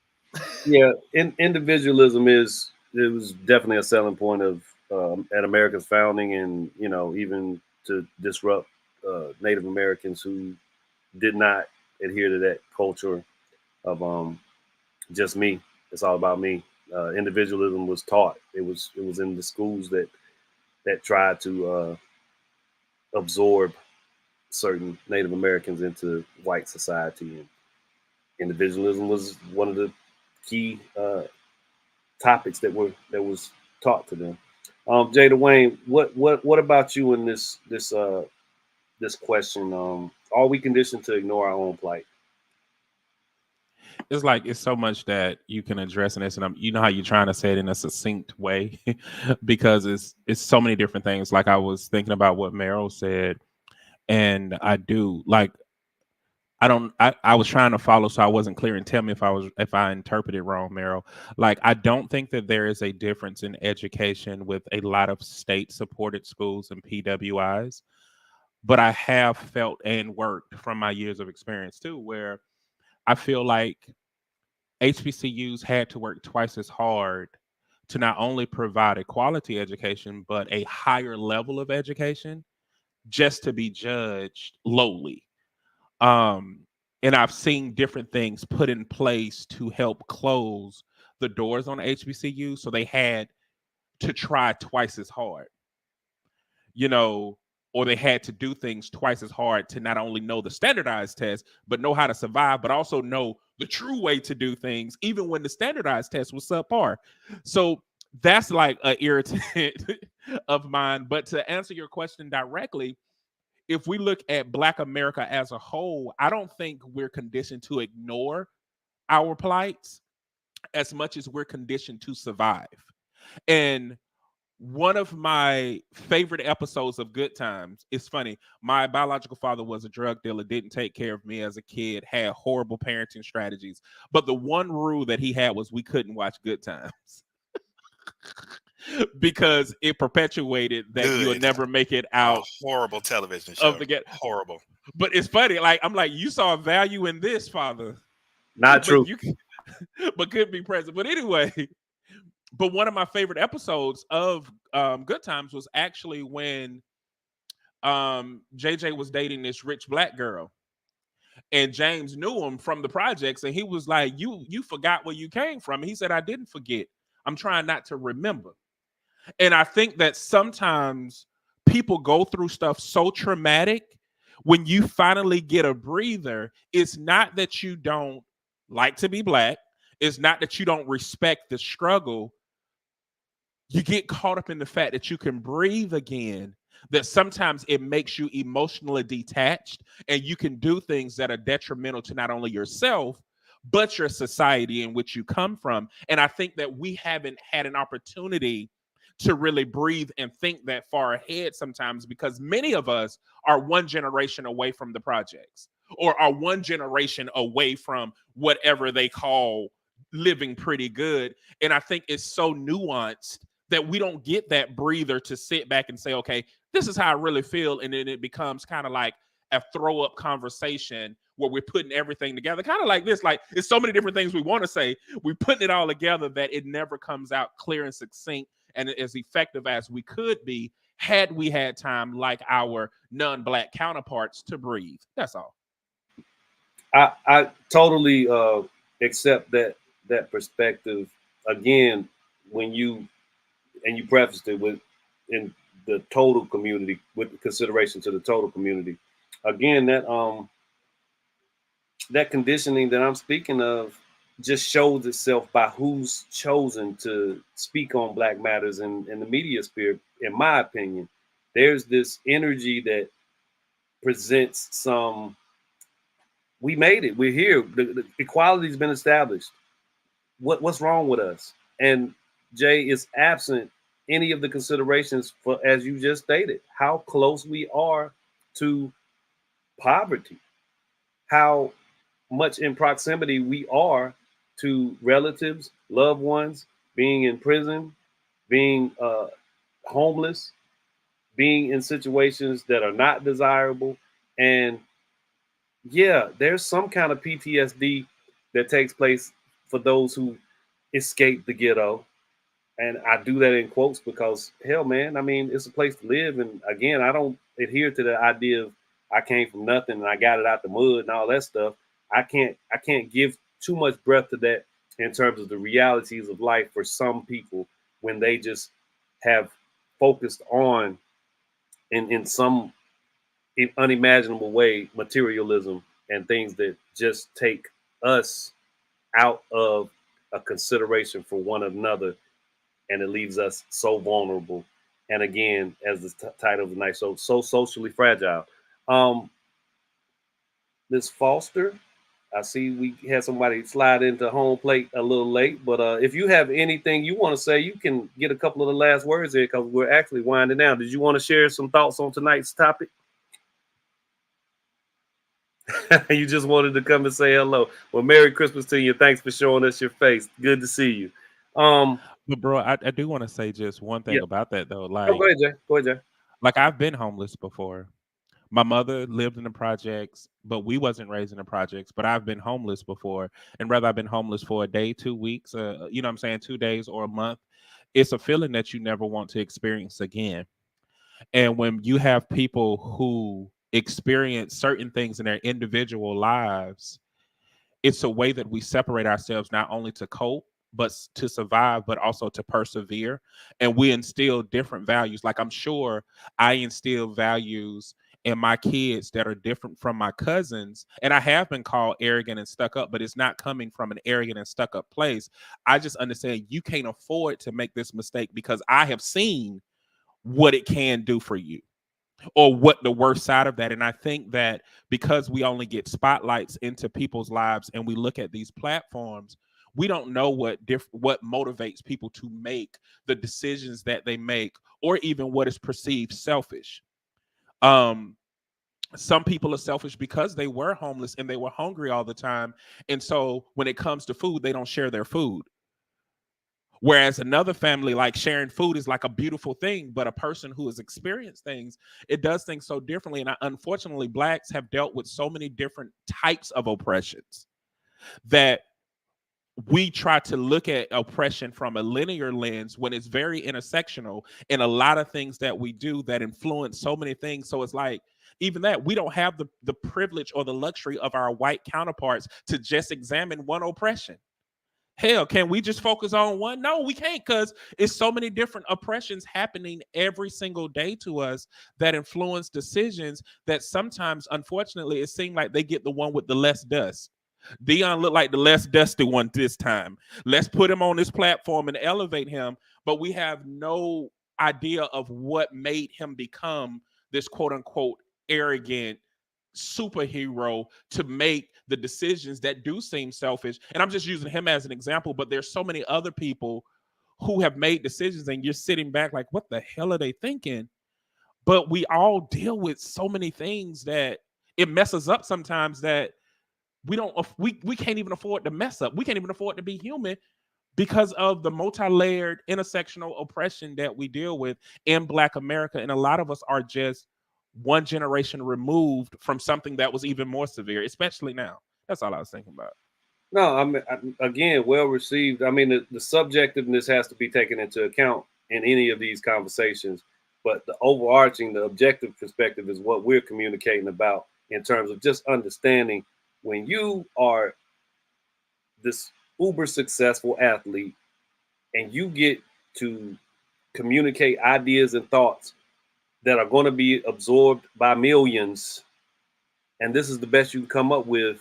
Yeah, individualism was definitely a selling point of at America's founding, and even to disrupt Native Americans who did not adhere to that culture of just me. It's all about me. Individualism was taught. It was in the schools that tried to absorb certain Native Americans into white society, and individualism was one of the key topics that was taught to them. Jada Wayne, what about you in this question? Are we conditioned to ignore our own plight? It's like it's so much that you can address in this, and you know how you're trying to say it in a succinct way, because it's so many different things. Like I was thinking about what Meryl said, and I do like I was trying to follow, so I wasn't clear, and tell me if I interpreted wrong, Meryl. Like I don't think that there is a difference in education with a lot of state supported schools and PWIs, but I have felt and worked from my years of experience too, where I feel like HBCUs had to work twice as hard to not only provide a quality education, but a higher level of education just to be judged lowly. And I've seen different things put in place to help close the doors on HBCU. So they had to try twice as hard, or they had to do things twice as hard to not only know the standardized test, but know how to survive, but also know the true way to do things, even when the standardized test was subpar. So that's like an irritant of mine. But to answer your question directly, if we look at Black America as a whole, I don't think we're conditioned to ignore our plights as much as we're conditioned to survive. And one of my favorite episodes of Good Times, it's funny, my biological father was a drug dealer, didn't take care of me as a kid, had horrible parenting strategies. But the one rule that he had was we couldn't watch Good Times. Because it perpetuated that you would never make it out. Horrible television show. Horrible. But it's funny. Like I'm like, you saw value in this, father. Not true. But couldn't be present. But anyway, but one of my favorite episodes of Good Times was actually when JJ was dating this rich Black girl. And James knew him from the projects, and he was like, you forgot where you came from. And he said, I didn't forget. I'm trying not to remember. And I think that sometimes people go through stuff so traumatic, when you finally get a breather, it's not that you don't like to be Black. It's not that you don't respect the struggle. You get caught up in the fact that you can breathe again, that sometimes it makes you emotionally detached, and you can do things that are detrimental to not only yourself, but your society in which you come from. And I think that we haven't had an opportunity to really breathe and think that far ahead sometimes, because many of us are one generation away from the projects, or are one generation away from whatever they call living pretty good. And I think it's so nuanced that we don't get that breather to sit back and say, okay, this is how I really feel. And then it becomes kind of like a throw up conversation where we're putting everything together, kind of like this. Like, it's so many different things we want to say. We're putting it all together that it never comes out clear and succinct and as effective as we could be had we had time, like our non-Black counterparts, to breathe. That's all. I totally accept that perspective. Again, when you prefaced it with in the total community, with consideration to the total community. Again, that conditioning that I'm speaking of just shows itself by who's chosen to speak on Black matters in the media sphere. In my opinion, there's this energy that presents some. We made it. We're here. The equality's been established. What's wrong with us? And Jay is absent any of the considerations for, as you just stated, how close we are to poverty, how much in proximity we are to relatives, loved ones, being in prison, being homeless, being in situations that are not desirable. And yeah, there's some kind of PTSD that takes place for those who escape the ghetto. And I do that in quotes because, hell, man, I mean, it's a place to live. And again, I don't adhere to the idea of I came from nothing and I got it out the mud and all that stuff. I can't give too much breath to that in terms of the realities of life for some people when they just have focused on in some unimaginable way materialism and things that just take us out of a consideration for one another, and it leaves us so vulnerable. And again, as the title of the night, so socially fragile. Ms. Foster, I see we had somebody slide into home plate a little late, but if you have anything you want to say, you can get a couple of the last words here because we're actually winding down. Did you want to share some thoughts on tonight's topic? You just wanted to come and say hello. Well, Merry Christmas to you. Thanks for showing us your face. Good to see you. But bro, I do want to say just one thing about that though. Like, go ahead, Jay. Go ahead, Jay. Like, I've been homeless before. My mother lived in the projects, but we wasn't raised in the projects. But I've been homeless before, and whether I've been homeless for a day, 2 weeks, you know what I'm saying, 2 days or a month, it's a feeling that you never want to experience again. And when you have people who experience certain things in their individual lives, it's a way that we separate ourselves not only to cope, but to survive, but also to persevere. And we instill different values. Like, I'm sure I instill values in my kids that are different from my cousins. And I have been called arrogant and stuck up, but it's not coming from an arrogant and stuck up place. I just understand you can't afford to make this mistake because I have seen what it can do for you, or what the worst side of that. And I think that because we only get spotlights into people's lives and we look at these platforms, we don't know what motivates people to make the decisions that they make, or even what is perceived selfish. Some people are selfish because they were homeless and they were hungry all the time. And so when it comes to food, they don't share their food. Whereas another family, like, sharing food is like a beautiful thing, but a person who has experienced things, it does things so differently. And unfortunately, Blacks have dealt with so many different types of oppressions that we try to look at oppression from a linear lens when it's very intersectional in a lot of things that we do that influence so many things. So it's like, even that, we don't have the privilege or the luxury of our white counterparts to just examine one oppression. Hell, can we just focus on one? No, we can't, because it's so many different oppressions happening every single day to us that influence decisions that sometimes, unfortunately, it seems like they get the one with the less dust. Dion looked like the less dusty one this time. Let's put him on this platform and elevate him, but we have no idea of what made him become this quote unquote arrogant superhero to make the decisions that do seem selfish. And I'm just using him as an example, but there's so many other people who have made decisions and you're sitting back like, what the hell are they thinking? But we all deal with so many things that it messes up sometimes that we can't even afford to mess up. We can't even afford to be human because of the multi-layered intersectional oppression that we deal with in Black America. And a lot of us are just one generation removed from something that was even more severe, especially now. That's all I was thinking about. No, I mean, again, well received. I mean, the subjectiveness has to be taken into account in any of these conversations, but the overarching, the objective perspective is what we're communicating about in terms of just understanding when you are this uber successful athlete and you get to communicate ideas and thoughts that are going to be absorbed by millions, and this is the best you can come up with,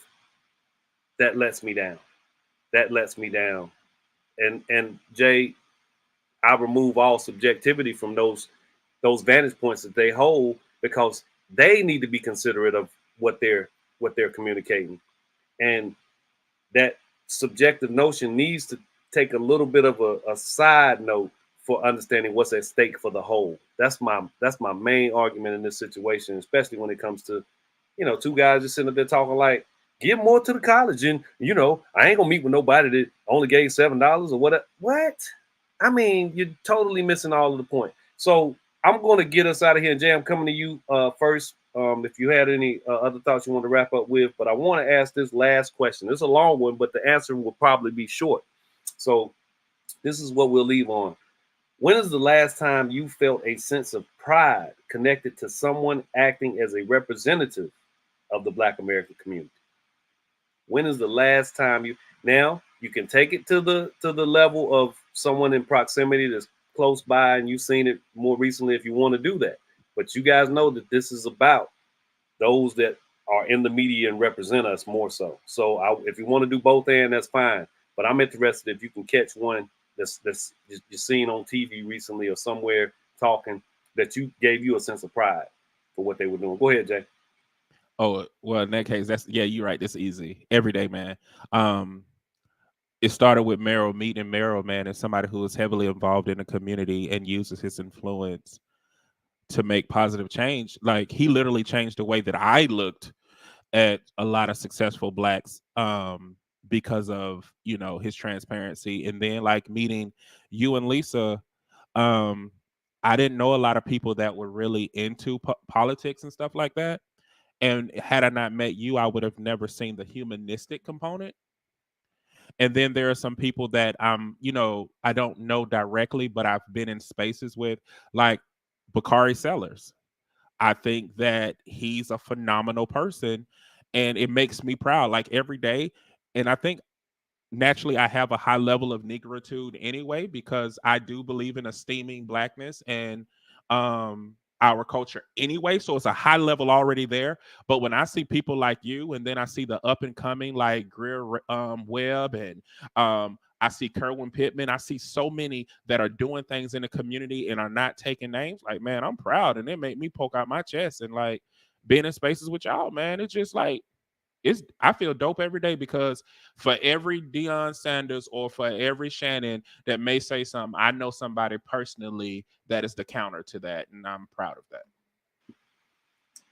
that lets me down. That lets me down. And Jay, I remove all subjectivity from those vantage points that they hold because they need to be considerate of what they're communicating. And that subjective notion needs to take a little bit of a side note for understanding what's at stake for the whole. That's my main argument in this situation, especially when it comes to, two guys just sitting up there talking like, give more to the college, and I ain't gonna meet with nobody that only gave $7 or what. What? I mean, you're totally missing all of the point. So I'm going to get us out of here. And Jay, I'm coming to you first. If you had any other thoughts you want to wrap up with, but I want to ask this last question. It's a long one, but the answer will probably be short. So this is what we'll leave on. When is the last time you felt a sense of pride connected to someone acting as a representative of the Black American community? When is the last time now you can take it to the level of someone in proximity that's close by and you've seen it more recently if you want to do that. But you guys know that this is about those that are in the media and represent us more so. So if you want to do both and that's fine. But I'm interested if you can catch one that's you're seeing on TV recently or somewhere talking that gave you a sense of pride for what they were doing. Go ahead, Jay. Oh, well, in that case, you're right. That's easy. Every day, man. It started with Merrill, meeting Merrill, man, as somebody who is heavily involved in the community and uses his influence to make positive change. Like, he literally changed the way that I looked at a lot of successful Blacks because of, his transparency. And then, like, meeting you and Lisa, I didn't know a lot of people that were really into politics and stuff like that. And had I not met you, I would have never seen the humanistic component. And then there are some people that I don't know directly, but I've been in spaces with, like Bakari Sellers. I think that he's a phenomenal person, and it makes me proud, like, every day. And I think naturally I have a high level of negritude anyway, because I do believe in esteeming Blackness and our culture anyway. So it's a high level already there. But when I see people like you, and then I see the up and coming like Greer Webb, and I see Kerwin Pittman, I see so many that are doing things in the community and are not taking names. Like, man, I'm proud, and it made me poke out my chest. And like, being in spaces with y'all, man, it's just like, I feel dope every day, because for every Deion Sanders or for every Shannon that may say something, I know somebody personally that is the counter to that, and I'm proud of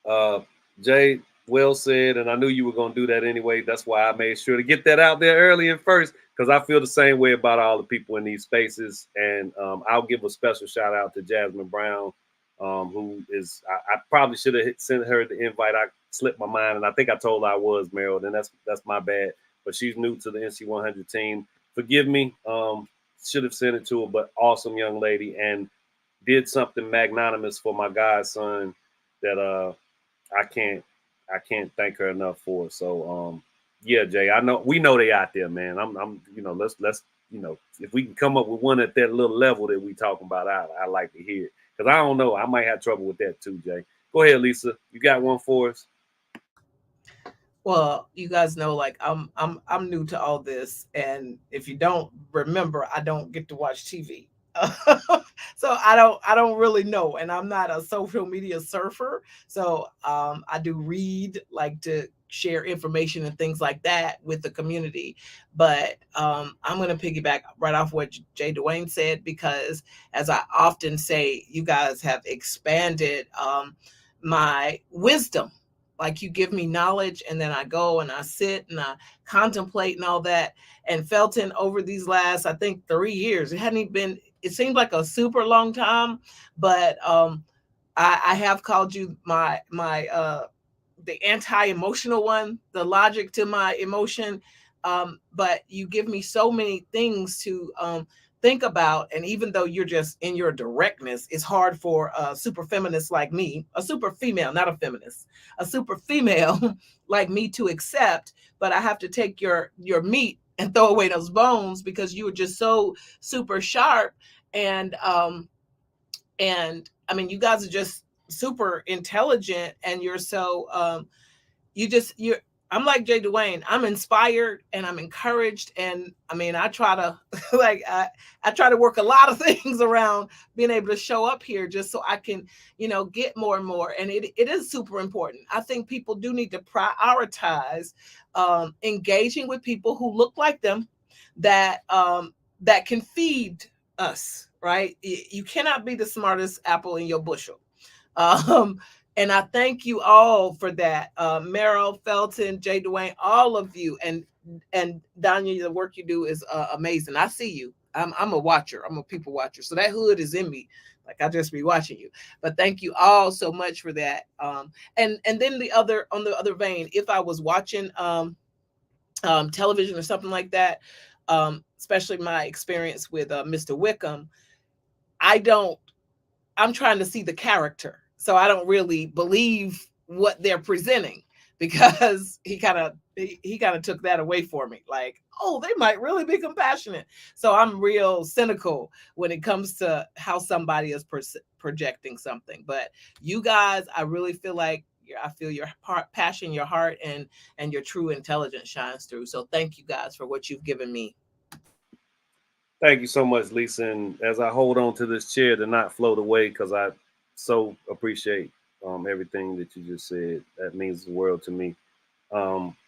that. Jay, well said, and I knew you were going to do that anyway. That's why I made sure to get that out there early and first, because I feel the same way about all the people in these spaces. And I'll give a special shout out to Jasmine Brown, who is, I probably should have sent her the invite. I slipped my mind, and I think I told her I was, Merrill, and that's my bad. But she's new to the NC 100 team. Forgive me. Should have sent it to her, but awesome young lady, and did something magnanimous for my godson that I can't thank her enough for. So yeah, Jay, we know they out there, man. I'm let's if we can come up with one at that little level that we talking about, I like to hear it. Because I don't know, I might have trouble with that too, Jay. Go ahead, Lisa. You got one for us? Well, you guys know, like, I'm new to all this, and if you don't remember, I don't get to watch TV. So I don't really know, and I'm not a social media surfer. So I do read, like, to share information and things like that with the community. But I'm going to piggyback right off what Jay Dwayne said, because as I often say, you guys have expanded my wisdom like you give me knowledge, and then I go and I sit and I contemplate and all that. And Felton, over these last, I think 3 years, it hadn't even been, it seemed like a super long time, but I have called you my the anti-emotional one, the logic to my emotion. But you give me so many things to think about. And even though you're just in your directness, it's hard for a super feminist like me, a super female, not a feminist, a super female like me to accept. But I have to take your meat and throw away those bones, because you were just so super sharp. And I mean, you guys are just super intelligent, and you're so you're I'm like Jay Dwayne. I'm inspired and I'm encouraged. And I mean, I try to like I try to work a lot of things around being able to show up here, just so I can, get more and more. And it is super important. I think people do need to prioritize engaging with people who look like them, that that can feed us, right? You cannot be the smartest apple in your bushel. And I thank you all for that. Meryl, Felton, Jay Dwayne, all of you. And Danya, the work you do is amazing. I see you. I'm a watcher. I'm a people watcher. So that hood is in me. Like, I just be watching you. But thank you all so much for that. And then on the other vein, if I was watching television or something like that, especially my experience with Mr. Wickham, I'm trying to see the character. So I don't really believe what they're presenting, because he kind of took that away for me. Like, oh, they might really be compassionate. So I'm real cynical when it comes to how somebody is projecting something. But you guys, I really feel like I feel your passion, your heart, and your true intelligence shines through. So thank you guys for what you've given me. Thank you so much, Lisa. And as I hold on to this chair to not float away, because I so appreciate everything that you just said. That means the world to me.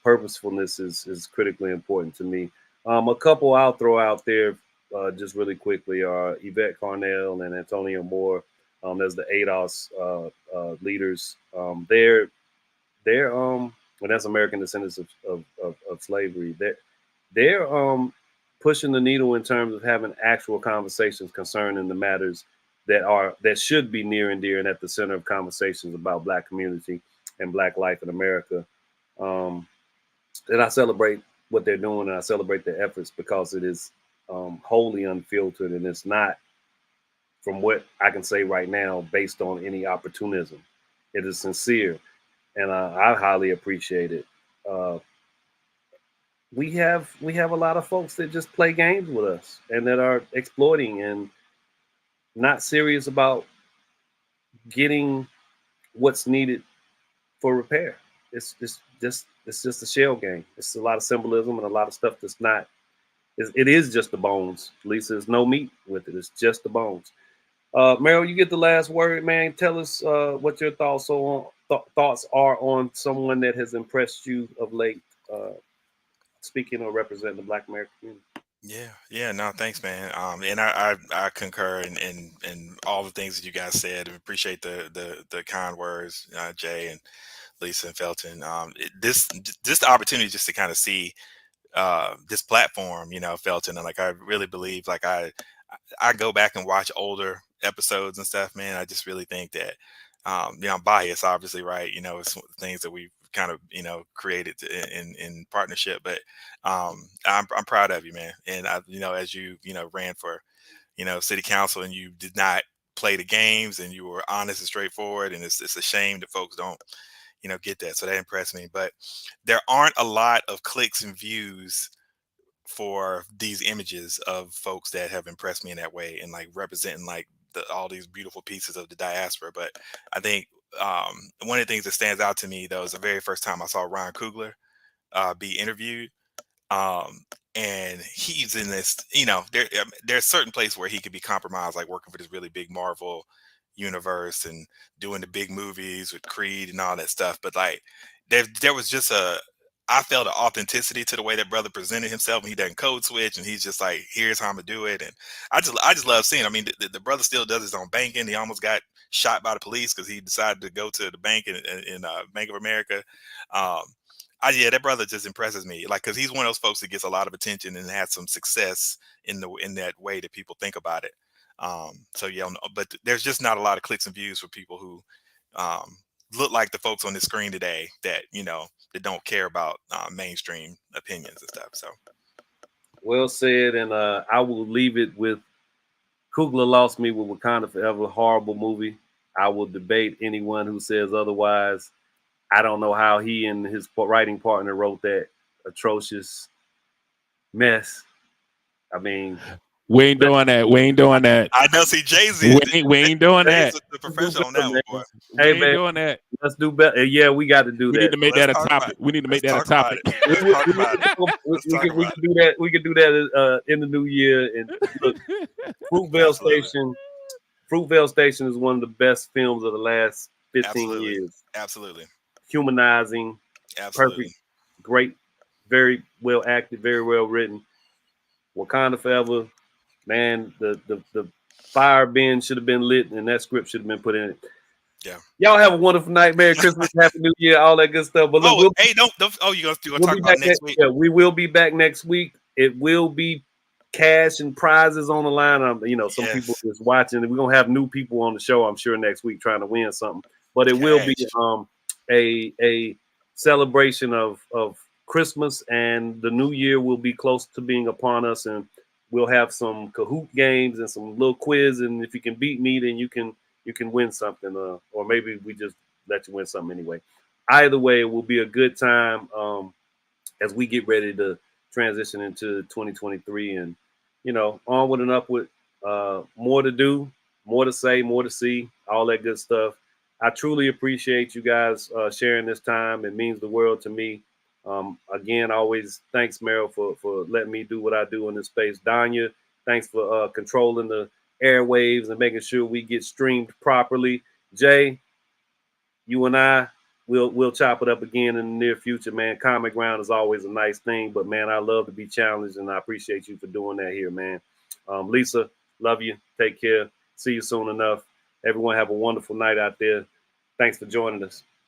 Purposefulness is critically important to me. A couple I'll throw out there just really quickly are Yvette Carnell and Antonio Moore. As the ADOS leaders. They're well, that's American Descendants of Slavery. They're pushing the needle in terms of having actual conversations concerning the matters that should be near and dear and at the center of conversations about Black community and Black life in America. And I celebrate what they're doing, and I celebrate their efforts, because it is wholly unfiltered, and it's not, from what I can say right now, based on any opportunism. It is sincere, and I highly appreciate it. We have a lot of folks that just play games with us and that are exploiting and not serious about getting what's needed for repair. It's just a shell game. It's a lot of symbolism and a lot of stuff that's not. It is just the bones. Lisa, there's no meat with it. It's just the bones. Meryl, you get the last word, man. Tell us what your thoughts are on someone that has impressed you of late, speaking or representing the Black American community. Yeah, no, thanks, man. And I concur in all the things that you guys said, and appreciate the kind words, Jay and Lisa and Felton. This the opportunity just to kind of see this platform, Felton, and like I really believe, like I go back and watch older episodes and stuff, man. I just really think that I'm biased, obviously, right? It's things that we've kind of created in partnership, but I'm proud of you, man. And I as you ran for city council, and you did not play the games, and you were honest and straightforward, and it's a shame that folks don't get that. So that impressed me. But there aren't a lot of clicks and views for these images of folks that have impressed me in that way, and like representing like all these beautiful pieces of the diaspora. But I think one of the things that stands out to me, though, is the very first time I saw Ryan Coogler be interviewed. And he's in this, there's certain place where he could be compromised, like working for this really big Marvel universe and doing the big movies with Creed and all that stuff. But like there was just I felt an authenticity to the way that brother presented himself, and he doesn't code switch, and he's just like, here's how I'm gonna do it. And I just love seeing. I mean, the brother still does his own banking. He almost got shot by the police because he decided to go to the bank in Bank of America. Yeah, that brother just impresses me. Like, because he's one of those folks that gets a lot of attention and has some success in that way that people think about it. So yeah, but there's just not a lot of clicks and views for people who look like the folks on the screen today that that don't care about mainstream opinions and stuff. So well said, and I will leave it with Coogler lost me with Wakanda Forever, horrible movie. I will debate anyone who says otherwise. I don't know how he and his writing partner wrote that atrocious mess. I mean, we ain't doing that. We ain't doing that. I know. See, Jay-Z, we ain't doing that. The professional on that one, boy. We hey, ain't man, doing that. let's do better. Yeah, we got to do We that. need to make that a topic. We need to make that a topic. Let's talk about it. We can do that. We can do that in the new year. And look, Fruitvale Station is one of the best films of the last 15 years. Absolutely. Humanizing. Absolutely. Perfect. Great. Very well acted. Very well written. Wakanda Forever. Man, the fire bin should have been lit, and that script should have been put in it. Yeah. Y'all have a wonderful night. Merry Christmas, Happy New Year, all that good stuff. But look, don't. Oh, you're gonna talk about next week? Yeah, we will be back next week. It will be cash and prizes on the line. Some people just watching. We're gonna have new people on the show, I'm sure, next week trying to win something. But it will be a celebration of Christmas, and the new year will be close to being upon us, and we'll have some Kahoot games and some little quiz. And if you can beat me, then you can win something, or maybe we just let you win something anyway. Either way, it will be a good time as we get ready to transition into 2023, and onward and upward. More to do, more to say, more to see, all that good stuff. I truly appreciate you guys sharing this time. It means the world to me. Again, always thanks, Meryl, for letting me do what I do in this space. Danya, thanks for controlling the airwaves and making sure we get streamed properly. Jay, you and I, we'll chop it up again in the near future, man. Common ground is always a nice thing, but man, I love to be challenged, and I appreciate you for doing that here, man. Lisa, love you. Take care. See you soon enough. Everyone have a wonderful night out there. Thanks for joining us.